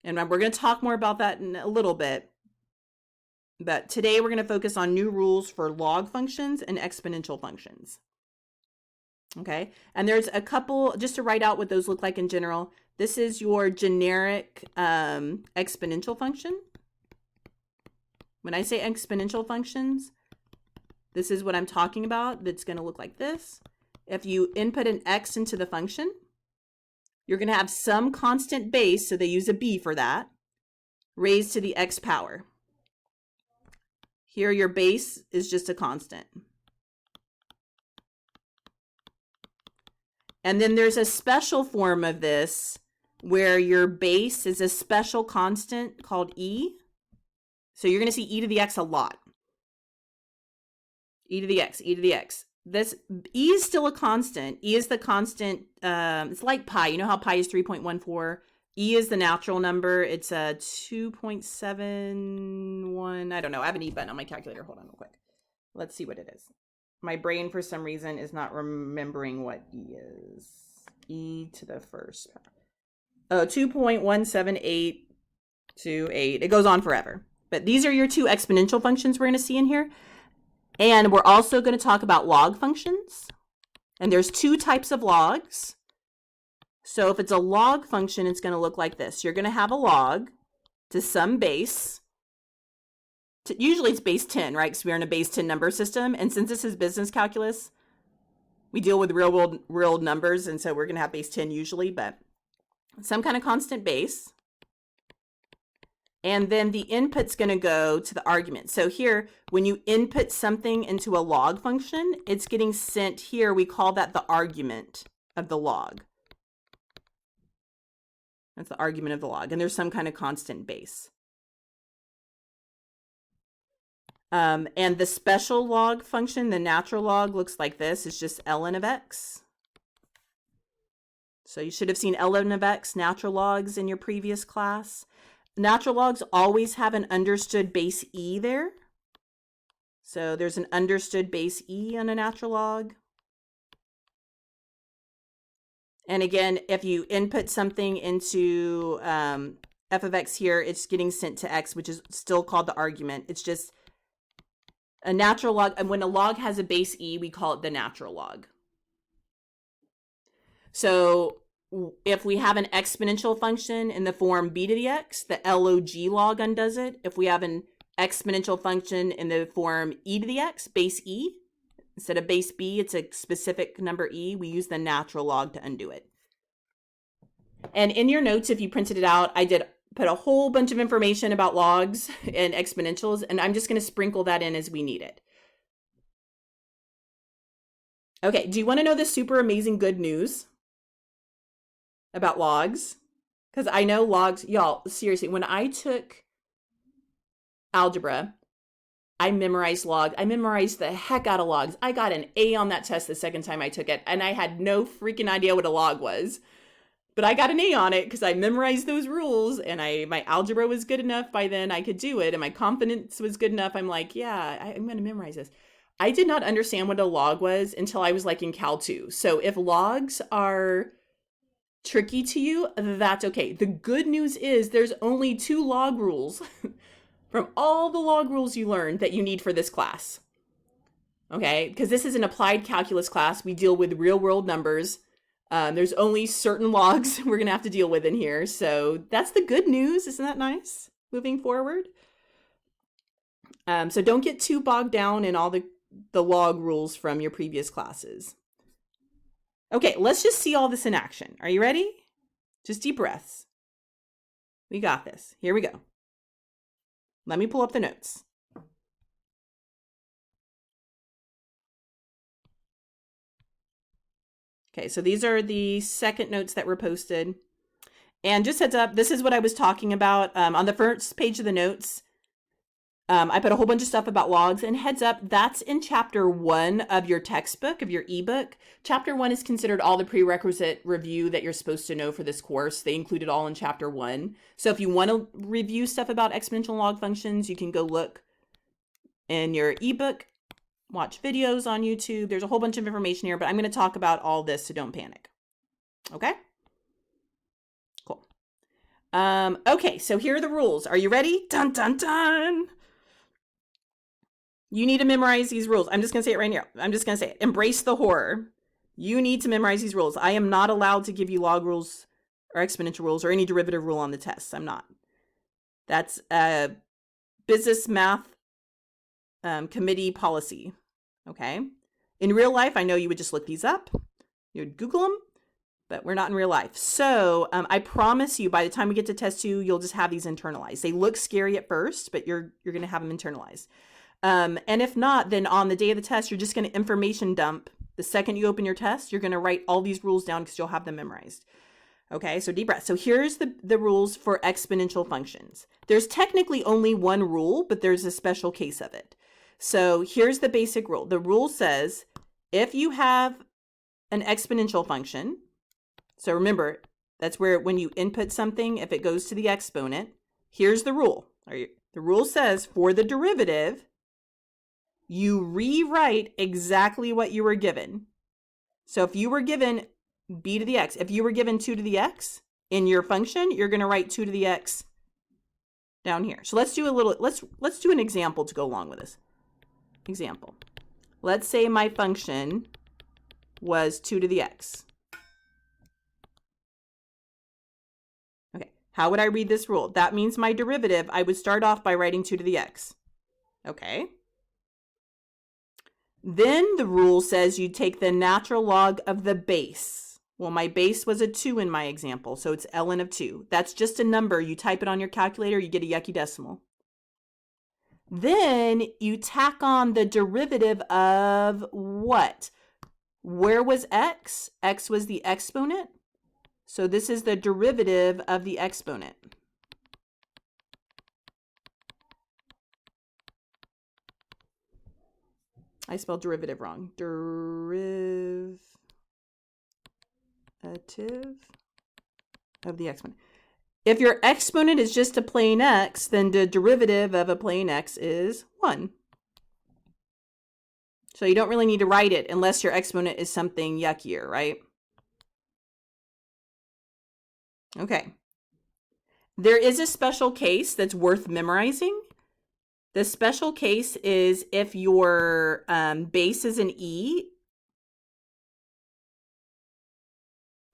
And we're going to talk more about that in a little bit. But today we're going to focus on new rules for log functions and exponential functions. Okay, and there's a couple, just to write out what those look like in general. This is your generic exponential function. When I say exponential functions, this is what I'm talking about. That's going to look like this. If you input an x into the function, you're going to have some constant base, so they use a b for that, raised to the x power. Here your base is just a constant. And then there's a special form of this where your base is a special constant called e. So you're going to see e to the x a lot. E to the x, e to the x. This e is still a constant. E is the constant. It's like pi. You know how pi is 3.14? E is the natural number. It's a 2.71. I don't know. I have an e button on my calculator. Hold on real quick. Let's see what it is. My brain, for some reason, is not remembering what e is. E to the first power. Oh, 2.17828. It goes on forever. But these are your two exponential functions we're going to see in here. And we're also going to talk about log functions. And there's 2 types of logs. So if it's a log function, it's going to look like this. You're going to have a log to some base. Usually it's base 10, right? Because we're in a base 10 number system. And since this is business calculus, We deal with real numbers, and so we're going to have base 10 usually, but some kind of constant base. And then the input's going to go to the argument. So here, when you input something into a log function, it's getting sent here. We call that the argument of the log. That's the argument of the log. And there's some kind of constant base. And the special log function, the natural log, looks like this. It's just ln of x. So you should have seen ln of x, natural logs, in your previous class. Natural logs always have an understood base e there. So there's an understood base e on a natural log. And again, if you input something into f of x here, it's getting sent to x, which is still called the argument. It's just a natural log. And when a log has a base e, we call it the natural log. So if we have an exponential function in the form b to the x, the log log undoes it. If we have an exponential function in the form e to the x, base e, instead of base b, it's a specific number e, we use the natural log to undo it. And in your notes, if you printed it out, I did put a whole bunch of information about logs and exponentials, and I'm just going to sprinkle that in as we need it. Okay, do you want to know the super amazing good news about logs? Because I know logs, y'all, seriously, when I took algebra, I memorized log. I memorized the heck out of logs. I got an A on that test the second time I took it, and I had no freaking idea what a log was. But I got an A on it because I memorized those rules, and my algebra was good enough by then I could do it, and my confidence was good enough. I'm like, yeah, I'm going to memorize this. I did not understand what a log was until I was like in Cal 2. So if logs are tricky to you, that's okay. The good news is there's only 2 log rules from all the log rules you learned that you need for this class. Okay, because this is an applied calculus class. We deal with real world numbers. There's only certain logs we're going to have to deal with in here. So that's the good news. Isn't that nice? Moving forward. So don't get too bogged down in all the log rules from your previous classes. Okay, let's just see all this in action. Are you ready? Just deep breaths. We got this. Here we go. Let me pull up the notes. Okay, so these are the second notes that were posted. And just heads up, this is what I was talking about. On the first page of the notes, I put a whole bunch of stuff about logs. And heads up, that's in chapter 1 of your textbook, of your ebook. Chapter 1 is considered all the prerequisite review that you're supposed to know for this course. They include it all in chapter 1. So if you want to review stuff about exponential log functions, you can go look in your ebook. Watch videos on YouTube. There's a whole bunch of information here, but I'm going to talk about all this, so don't panic. Okay? Cool. Okay, so here are the rules. Are you ready? Dun, dun, dun. You need to memorize these rules. I'm just going to say it right here. I'm just going to say it. Embrace the horror. You need to memorize these rules. I am not allowed to give you log rules or exponential rules or any derivative rule on the tests. I'm not. That's a business math committee policy. Okay. In real life, I know you would just look these up. You would Google them, but we're not in real life. So I promise you, by the time we get to test 2, you'll just have these internalized. They look scary at first, but you're going to have them internalized. And if not, then on the day of the test, you're just going to information dump. The second you open your test, you're going to write all these rules down because you'll have them memorized. Okay, so deep breath. So here's the rules for exponential functions. There's technically only one rule, but there's a special case of it. So here's the basic rule. The rule says if you have an exponential function, so remember, that's where when you input something, if it goes to the exponent, here's the rule. The rule says for the derivative, you rewrite exactly what you were given. So if you were given b to the x, if you were given 2 to the x in your function, you're going to write 2 to the x down here. So let's do let's do an example to go along with this. Example. Let's say my function was 2 to the x. Okay, how would I read this rule? That means my derivative, I would start off by writing 2 to the x. Okay. Then the rule says you take the natural log of the base. Well, my base was a 2 in my example, so it's ln of 2. That's just a number. You type it on your calculator, you get a yucky decimal. Then you tack on the derivative of what? Where was x? X was the exponent. So this is the derivative of the exponent. I spelled derivative wrong. Derivative of the exponent. If your exponent is just a plain x, then the derivative of a plain x is 1. So you don't really need to write it unless your exponent is something yuckier, right? Okay. There is a special case that's worth memorizing. The special case is if your base is an e.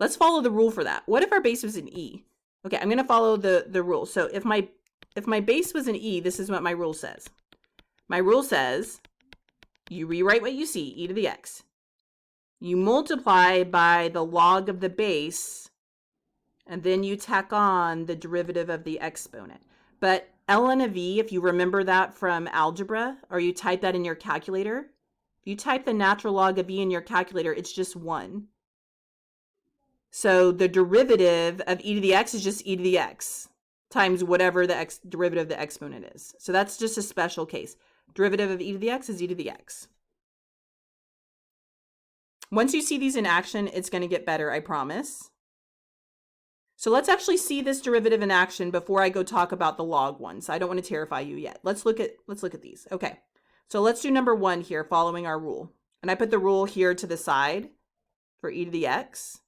Let's follow the rule for that. What if our base was an e? Okay, I'm going to follow the rule. So if my base was an e, this is what my rule says. My rule says you rewrite what you see, e to the x. You multiply by the log of the base, and then you tack on the derivative of the exponent. But ln of e, if you remember that from algebra, or you type that in your calculator, if you type the natural log of e in your calculator, it's just 1. So the derivative of e to the x is just e to the x times whatever the derivative of the exponent is. So that's just a special case. Derivative of e to the x is e to the x. Once you see these in action, it's going to get better, I promise. So let's actually see this derivative in action before I go talk about the log ones. I don't want to terrify you yet. Let's look at these. Okay. So let's do number 1 here, following our rule. And I put the rule here to the side for e to the x,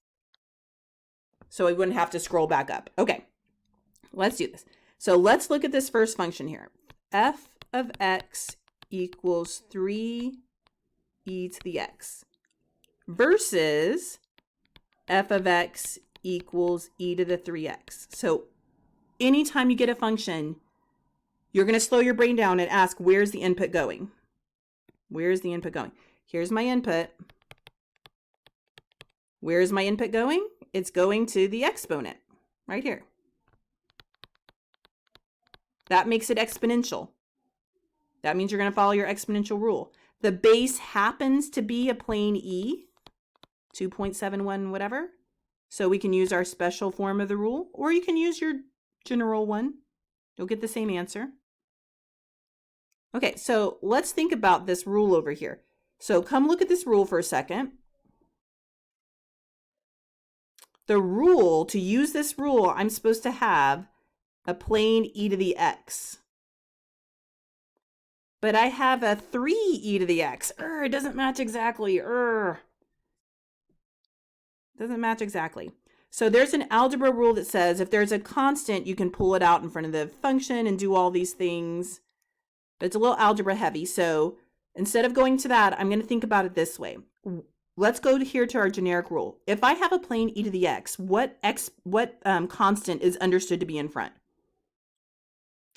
so I wouldn't have to scroll back up. Okay. Let's do this. So let's look at this first function here. F of x equals 3e to the x versus f of x equals e to the 3x. So anytime you get a function, you're going to slow your brain down and ask, where's the input going? Where's the input going? Here's my input. Where's my input going? It's going to the exponent right here. That makes it exponential. That means you're going to follow your exponential rule. The base happens to be a plain e, 2.71 whatever. So we can use our special form of the rule, or you can use your general one. You'll get the same answer. Okay, so let's think about this rule over here. So come look at this rule for a second. The rule, to use this rule, I'm supposed to have a plain e to the x. But I have a 3e to the x. It doesn't match exactly. Doesn't match exactly. So there's an algebra rule that says if there's a constant, you can pull it out in front of the function and do all these things. But it's a little algebra heavy. So instead of going to that, I'm going to think about it this way. Let's go here to our generic rule. If I have a plain e to the x, what constant is understood to be in front?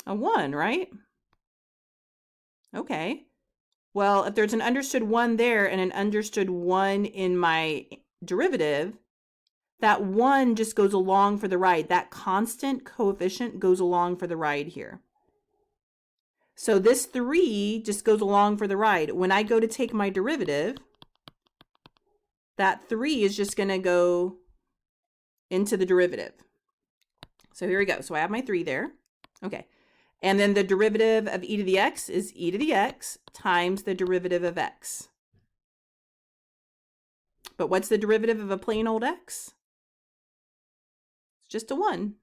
A 1, right? Okay. Well, if there's an understood 1 there and an understood 1 in my derivative, that 1 just goes along for the ride. That constant coefficient goes along for the ride here. So this 3 just goes along for the ride. When I go to take my derivative, that 3 is just going to go into the derivative. So here we go. So I have my 3 there. Okay. And then the derivative of e to the x is e to the x times the derivative of x. But what's the derivative of a plain old x? It's just a 1.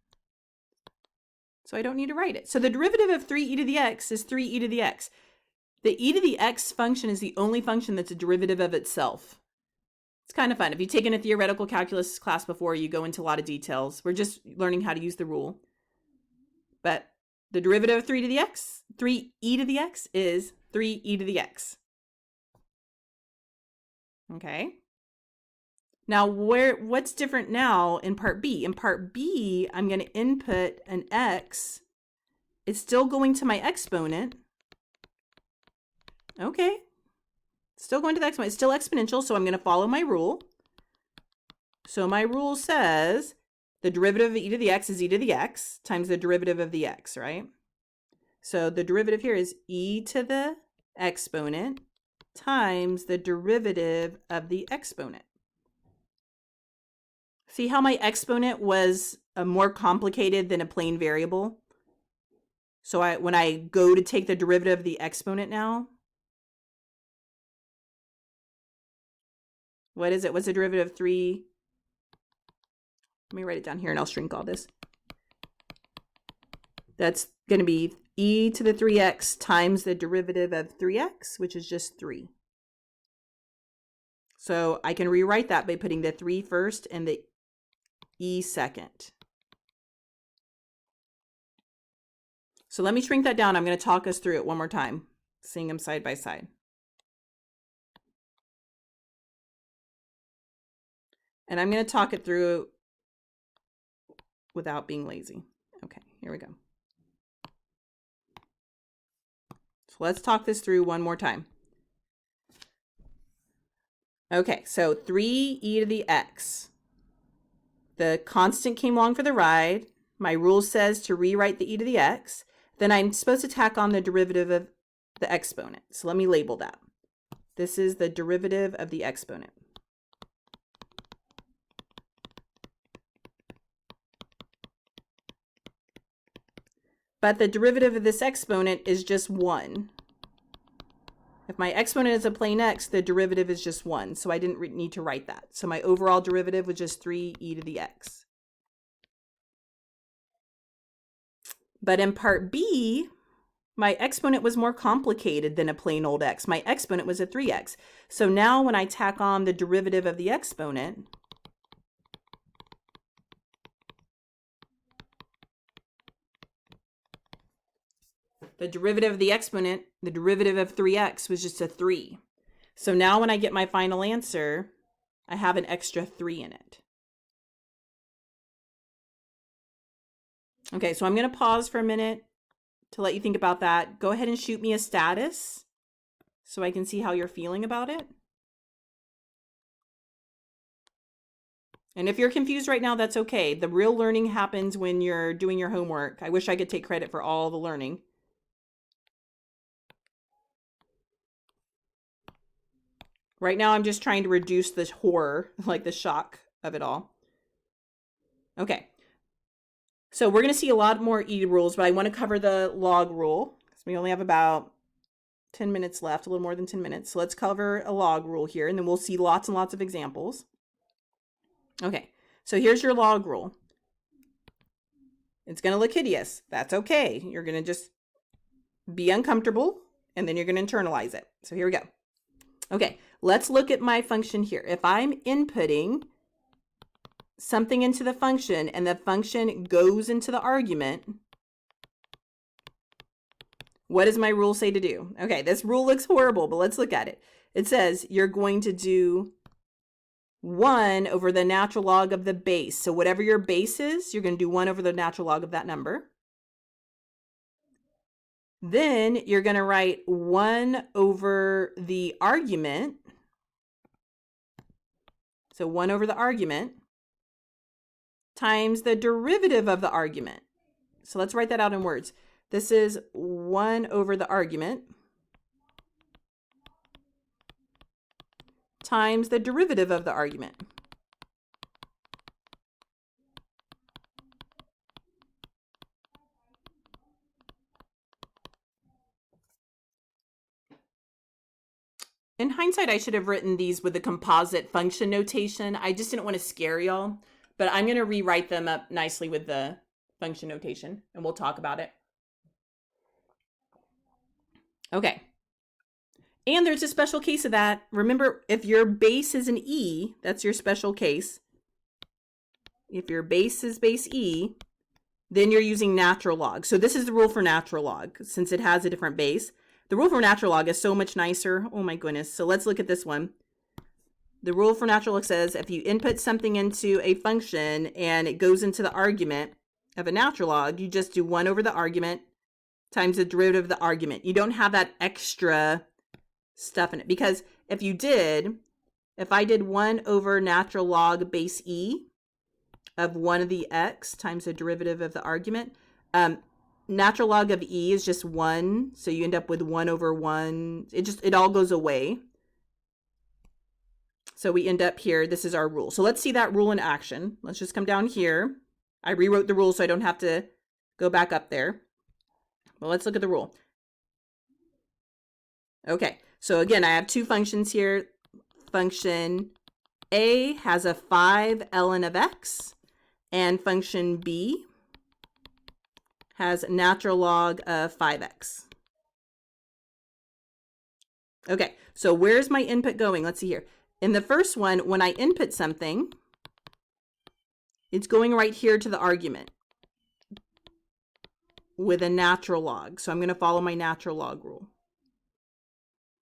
So I don't need to write it. So the derivative of 3e to the x is 3e to the x. The e to the x function is the only function that's a derivative of itself. It's kind of fun. If you've taken a theoretical calculus class before, you go into a lot of details. We're just learning how to use the rule. But the derivative of 3e to the x is 3e to the x. Okay. Now, what's different now in part B? In part B, I'm going to input an x. It's still going to my exponent. Okay. Still going to the exponent. It's still exponential, so I'm going to follow my rule. So my rule says the derivative of e to the x is e to the x times the derivative of the x, right? So the derivative here is e to the exponent times the derivative of the exponent. See how my exponent was more complicated than a plain variable? So when I go to take the derivative of the exponent now, what is it? What's the derivative of 3? Let me write it down here and I'll shrink all this. That's going to be e to the 3x times the derivative of 3x, which is just 3. So I can rewrite that by putting the 3 first and the e second. So let me shrink that down. I'm going to talk us through it one more time, seeing them side by side. And I'm going to talk it through without being lazy. Okay, here we go. So let's talk this through one more time. Okay, so 3e to the x. The constant came along for the ride. My rule says to rewrite the e to the x. Then I'm supposed to tack on the derivative of the exponent. So let me label that. This is the derivative of the exponent. But the derivative of this exponent is just 1. If my exponent is a plain x, the derivative is just 1. So I didn't need to write that. So my overall derivative was just 3e to the x. But in part B, my exponent was more complicated than a plain old x. My exponent was a 3x. So now when I tack on the derivative of the exponent, the derivative of the exponent, the derivative of 3x was just a 3. So now when I get my final answer, I have an extra 3 in it. Okay, so I'm going to pause for a minute to let you think about that. Go ahead and shoot me a status so I can see how you're feeling about it. And if you're confused right now, that's okay. The real learning happens when you're doing your homework. I wish I could take credit for all the learning. Right now, I'm just trying to reduce the horror, like the shock of it all. Okay. So we're going to see a lot more E rules, but I want to cover the log rule. So we only have about 10 minutes left, a little more than 10 minutes. So let's cover a log rule here, and then we'll see lots and lots of examples. Okay, so here's your log rule. It's going to look hideous. That's okay. You're going to just be uncomfortable, and then you're going to internalize it. So here we go. Okay, let's look at my function here. If I'm inputting something into the function and the function goes into the argument, what does my rule say to do? Okay, this rule looks horrible, but let's look at it. It says you're going to do 1 over the natural log of the base. So whatever your base is, you're going to do 1 over the natural log of that number. Then you're going to write 1 over the argument. So 1 over the argument times the derivative of the argument. So let's write that out in words. This is 1 over the argument times the derivative of the argument. In hindsight, I should have written these with the composite function notation. I just didn't want to scare y'all, but I'm going to rewrite them up nicely with the function notation, and we'll talk about it. Okay. And there's a special case of that. Remember, if your base is an E, that's your special case. If your base is base E, then you're using natural log. So this is the rule for natural log, since it has a different base. The rule for natural log is so much nicer. Oh my goodness. So let's look at this one. The rule for natural log says if you input something into a function and it goes into the argument of a natural log, you just do 1 over the argument times the derivative of the argument. You don't have that extra stuff in it, because if you did, if I did 1 over natural log base e of 1 of the x times the derivative of the argument, natural log of e is just 1, so you end up with 1 over 1. It all goes away. So we end up here. This is our rule. So let's see that rule in action. Let's just come down here. I rewrote the rule so I don't have to go back up there. Well, let's look at the rule. Okay, so again, I have two functions here. Function A has a 5 ln of x, and function B has natural log of 5x. Okay, so where's my input going? Let's see here. In the first one, when I input something, it's going right here to the argument with a natural log. So I'm going to follow my natural log rule.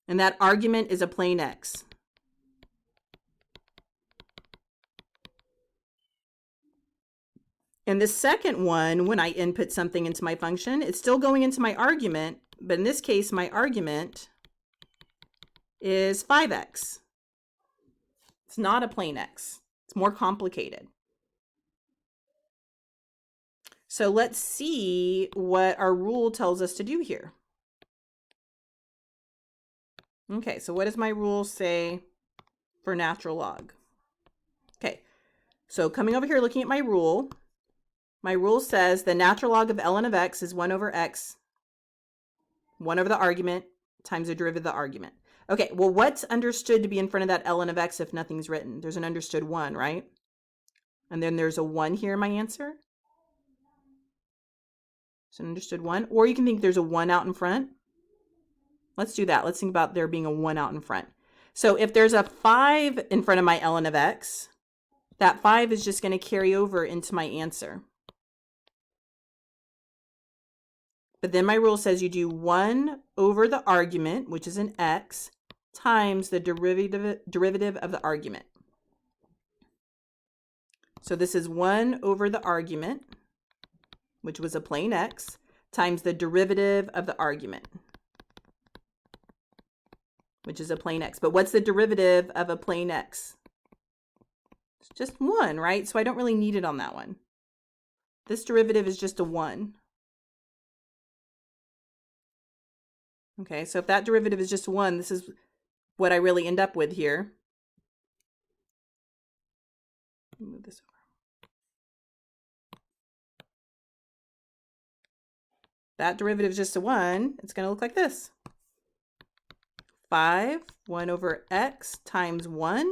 And that argument is a plain x. In the second one, when I input something into my function, it's still going into my argument, but in this case, my argument is 5x. It's not a plain x. It's more complicated. So let's see what our rule tells us to do here. Okay, so what does my rule say for natural log? Okay, so coming over here, looking at my rule says the natural log of ln of x is 1 over x, 1 over the argument, times the derivative of the argument. Okay, well, what's understood to be in front of that ln of x if nothing's written? There's an understood 1, right? And then there's a 1 here in my answer. It's an understood 1. Or you can think there's a 1 out in front. Let's do that. Let's think about there being a 1 out in front. So if there's a 5 in front of my ln of x, that 5 is just going to carry over into my answer. But then my rule says you do 1 over the argument, which is an x, times the derivative of the argument. So this is 1 over the argument, which was a plain x, times the derivative of the argument, which is a plain x. But what's the derivative of a plain x? It's just 1, right? So I don't really need it on that one. This derivative is just a 1. Okay, so if that derivative is just 1, this is what I really end up with here. Move this over. That derivative is just a 1. It's going to look like this. 5, 1 over x times 1.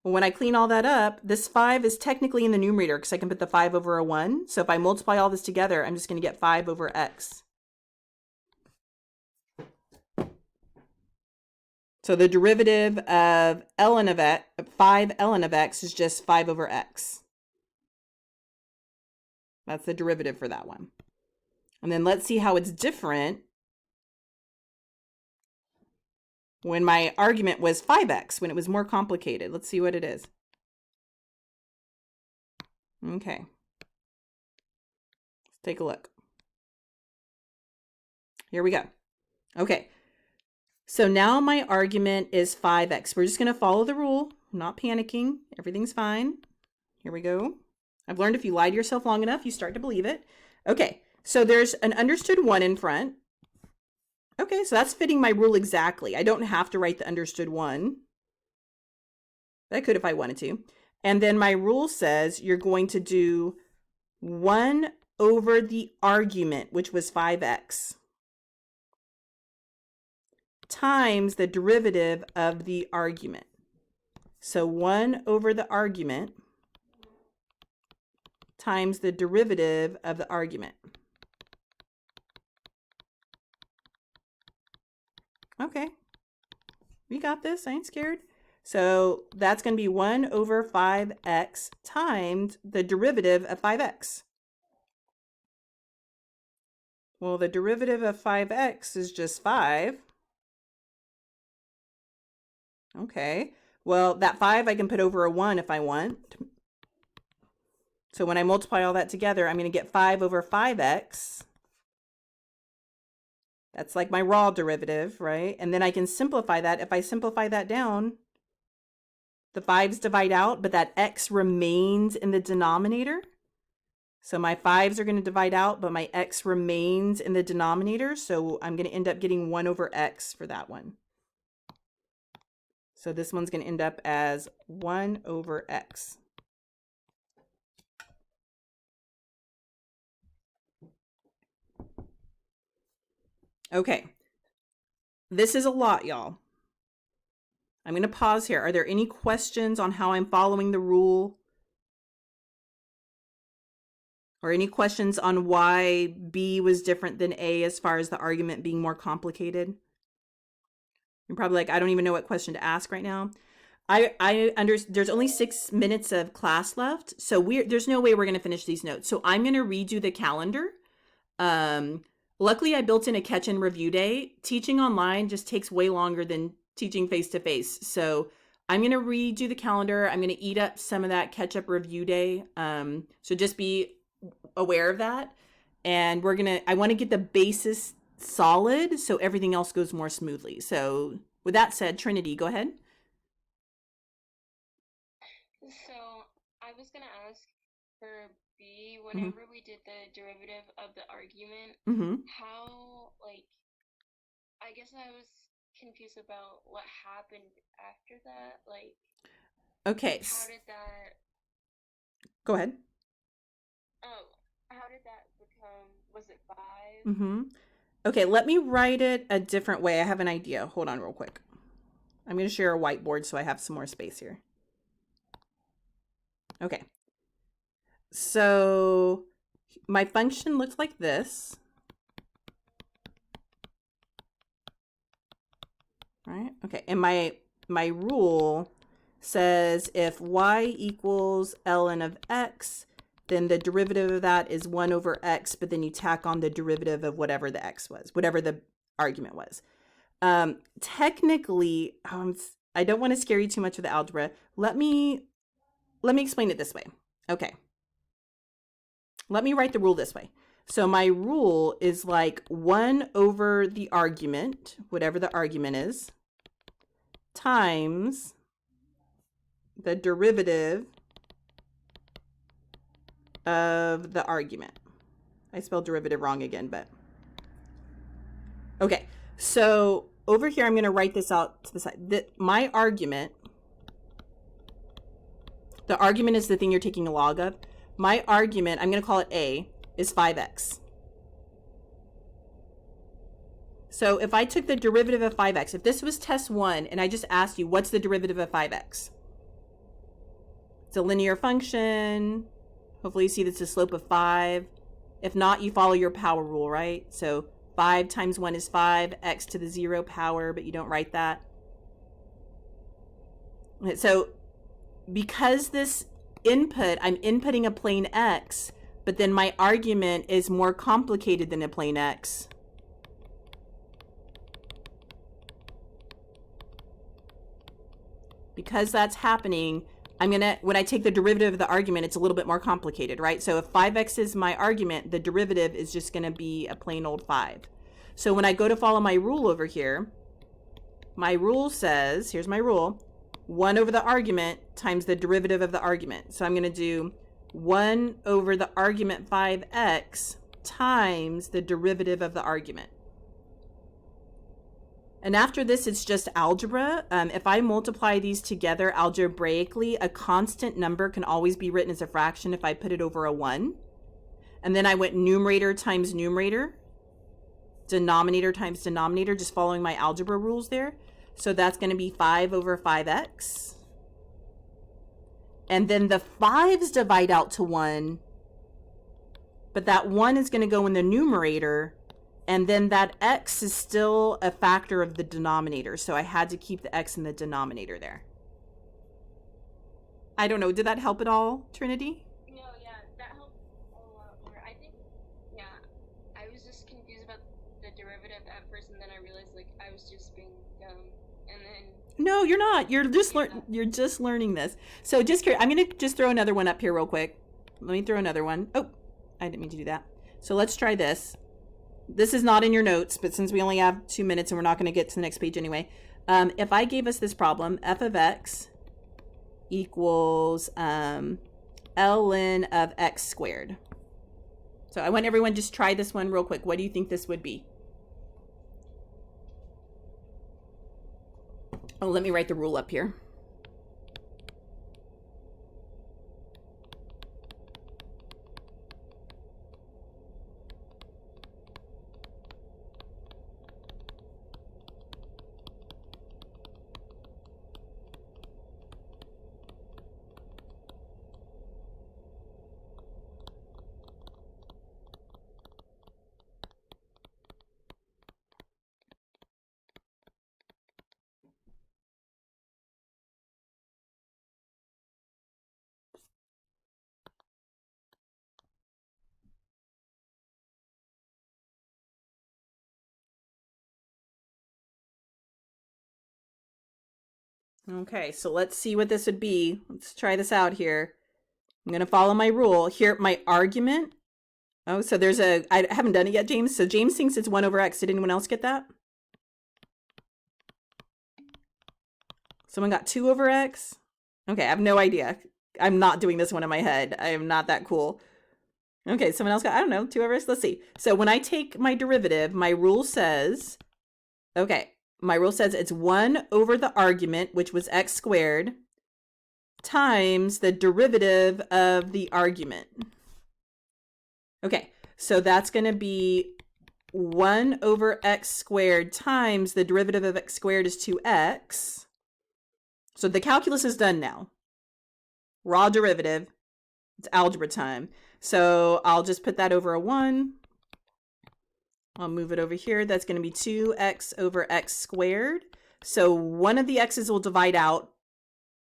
Well, when I clean all that up, this 5 is technically in the numerator because I can put the 5 over a 1. So if I multiply all this together, I'm just going to get 5 over x. So the derivative of ln of x, 5 ln of x is just 5 over x. That's the derivative for that one. And then let's see how it's different when my argument was 5x, when it was more complicated. Let's see what it is. Okay. Let's take a look. Here we go. Okay. So now my argument is 5x. We're just going to follow the rule. I'm not panicking. Everything's fine. Here we go. I've learned if you lie to yourself long enough, you start to believe it. Okay, so there's an understood 1 in front. Okay, so that's fitting my rule exactly. I don't have to write the understood 1. I could if I wanted to. And then my rule says you're going to do 1 over the argument, which was 5x. Times the derivative of the argument. So 1 over the argument times the derivative of the argument. Okay, we got this. I ain't scared. So that's going to be 1 over 5x times the derivative of 5x. Well, the derivative of 5x is just 5. Okay, well, that 5 I can put over a 1 if I want. So when I multiply all that together, I'm going to get 5 over 5x That's like my raw derivative, right? And then I can simplify that. If I simplify that down, the 5's divide out, but that x remains in the denominator. So my 5's are going to divide out, but my x remains in the denominator. So I'm going to end up getting 1 over x for that one. So this one's going to end up as 1 over x. Okay. This is a lot, y'all. I'm going to pause here. Are there any questions on how I'm following the rule? Or any questions on why B was different than A as far as the argument being more complicated? You're probably like, I don't even know what question to ask right now. There's only 6 minutes of class left, so there's no way we're going to finish these notes. So I'm going to redo the calendar. Luckily, I built in a catch and review day. Teaching online just takes way longer than teaching face-to-face. So I'm going to redo the calendar. I'm going to eat up some of that catch-up review day. So just be aware of that. And I want to get the basis solid so everything else goes more smoothly. So with that said, Trinity, go ahead. So I was gonna ask for B, whenever we did the derivative of the argument, how, like, I guess I was confused about what happened after that. Like, okay. How did that? Go ahead. Oh, how did that become? Was it 5? Okay, let me write it a different way. I have an idea. Hold on real quick. I'm going to share a whiteboard so I have some more space here. Okay. So my function looks like this. Right? Okay. And my rule says if y equals ln of x, then the derivative of that is 1 over x, but then you tack on the derivative of whatever the x was, whatever the argument was. Technically, I don't want to scare you too much with the algebra. Let me explain it this way. Okay. Let me write the rule this way. So my rule is like 1 over the argument, whatever the argument is, times the derivative of the argument. I spelled derivative wrong again, but okay. So over here, I'm going to write this out to the side. My argument, the argument is the thing you're taking a log of. My argument, I'm going to call it A, is 5x. So if I took the derivative of 5x, if this was test 1 and I just asked you, what's the derivative of 5x? It's a linear function. Hopefully you see that's a slope of 5. If not, you follow your power rule, right? So 5 times 1 is 5, x to the 0 power, but you don't write that. So because this input, I'm inputting a plane x, but then my argument is more complicated than a plane x. Because that's happening, when I take the derivative of the argument, it's a little bit more complicated, right? So if 5x is my argument, the derivative is just going to be a plain old 5. So when I go to follow my rule over here, my rule says, here's my rule, 1 over the argument times the derivative of the argument. So I'm going to do 1 over the argument 5x times the derivative of the argument. And after this, it's just algebra. If I multiply these together algebraically, a constant number can always be written as a fraction if I put it over a 1. And then I went numerator times numerator, denominator times denominator, just following my algebra rules there. So that's going to be 5 over 5x. And then the 5's divide out to 1, but that 1 is going to go in the numerator. And then that x is still a factor of the denominator. So I had to keep the x in the denominator there. I don't know. Did that help at all, Trinity? No, yeah, that helped a lot more. I think, yeah, I was just confused about the derivative at first, and then I realized, like, I was just being dumb. And then... No, you're not. You're just learning this. So just curious, I'm going to just throw another one up here real quick. Let me throw another one. Oh, I didn't mean to do that. So let's try this. this is not in your notes, but since we only have 2 minutes and we're not going to get to the next page anyway, if I gave us this problem, f of x equals ln of x squared. So I want everyone just try this one real quick. What do you think this would be? Oh, let me write the rule up here. Okay, so let's see what this would be. Let's try this out here. I'm going to follow my rule. Here, my argument. Oh, so there's I haven't done it yet, James. So James thinks it's 1 over x. Did anyone else get that? Someone got 2 over x? Okay, I have no idea. I'm not doing this one in my head. I am not that cool. Okay, someone else got, I don't know, 2 over x. Let's see. So when I take my derivative, my rule says, okay, my rule says it's 1 over the argument, which was x squared, times the derivative of the argument. Okay, so that's going to be 1 over x squared times the derivative of x squared is 2x. So the calculus is done now. Raw derivative. It's algebra time. So I'll just put that over a 1. I'll move it over here. That's going to be 2x over x squared. So one of the x's will divide out.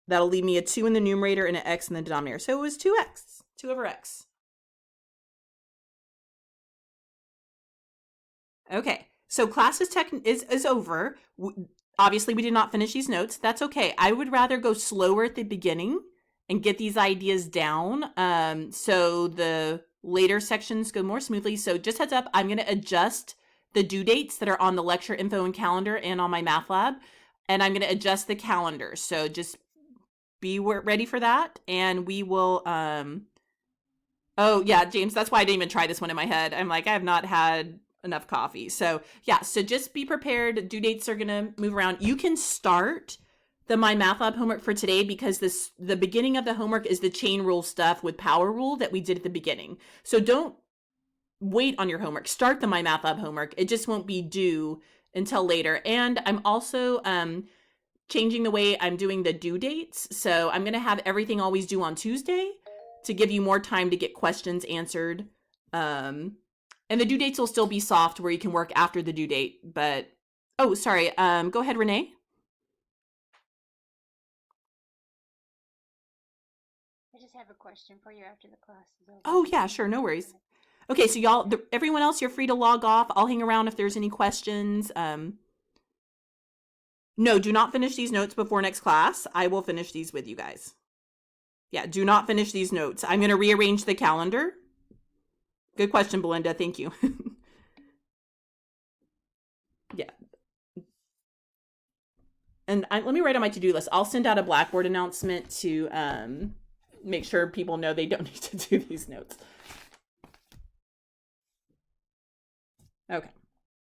That'll leave me a 2 in the numerator and an x in the denominator. So it was 2x, 2 over x. Okay, so class is over. Obviously, we did not finish these notes. That's okay. I would rather go slower at the beginning and get these ideas down so the later sections go more smoothly. So just heads up, I'm going to adjust the due dates that are on the lecture info and calendar and on my math lab. And I'm going to adjust the calendar. So just be ready for that. And we will... Oh, yeah, James, that's why I didn't even try this one in my head. I'm like, I have not had enough coffee. So yeah, so just be prepared. Due dates are going to move around. You can start the My Math Lab homework for today because the beginning of the homework is the chain rule stuff with power rule that we did at the beginning. So don't wait on your homework. Start the My Math Lab homework. It just won't be due until later. And I'm also changing the way I'm doing the due dates. So I'm going to have everything always due on Tuesday to give you more time to get questions answered. And the due dates will still be soft where you can work after the due date. But, oh, sorry. Go ahead, Renee. I just have a question for you after the class is over. Oh, yeah, sure. No worries. Okay, so y'all, everyone else, you're free to log off. I'll hang around if there's any questions. No, do not finish these notes before next class. I will finish these with you guys. Yeah, do not finish these notes. I'm going to rearrange the calendar. Good question, Belinda. Thank you. Yeah. And let me write on my to-do list. I'll send out a Blackboard announcement to make sure people know they don't need to do these notes. Okay.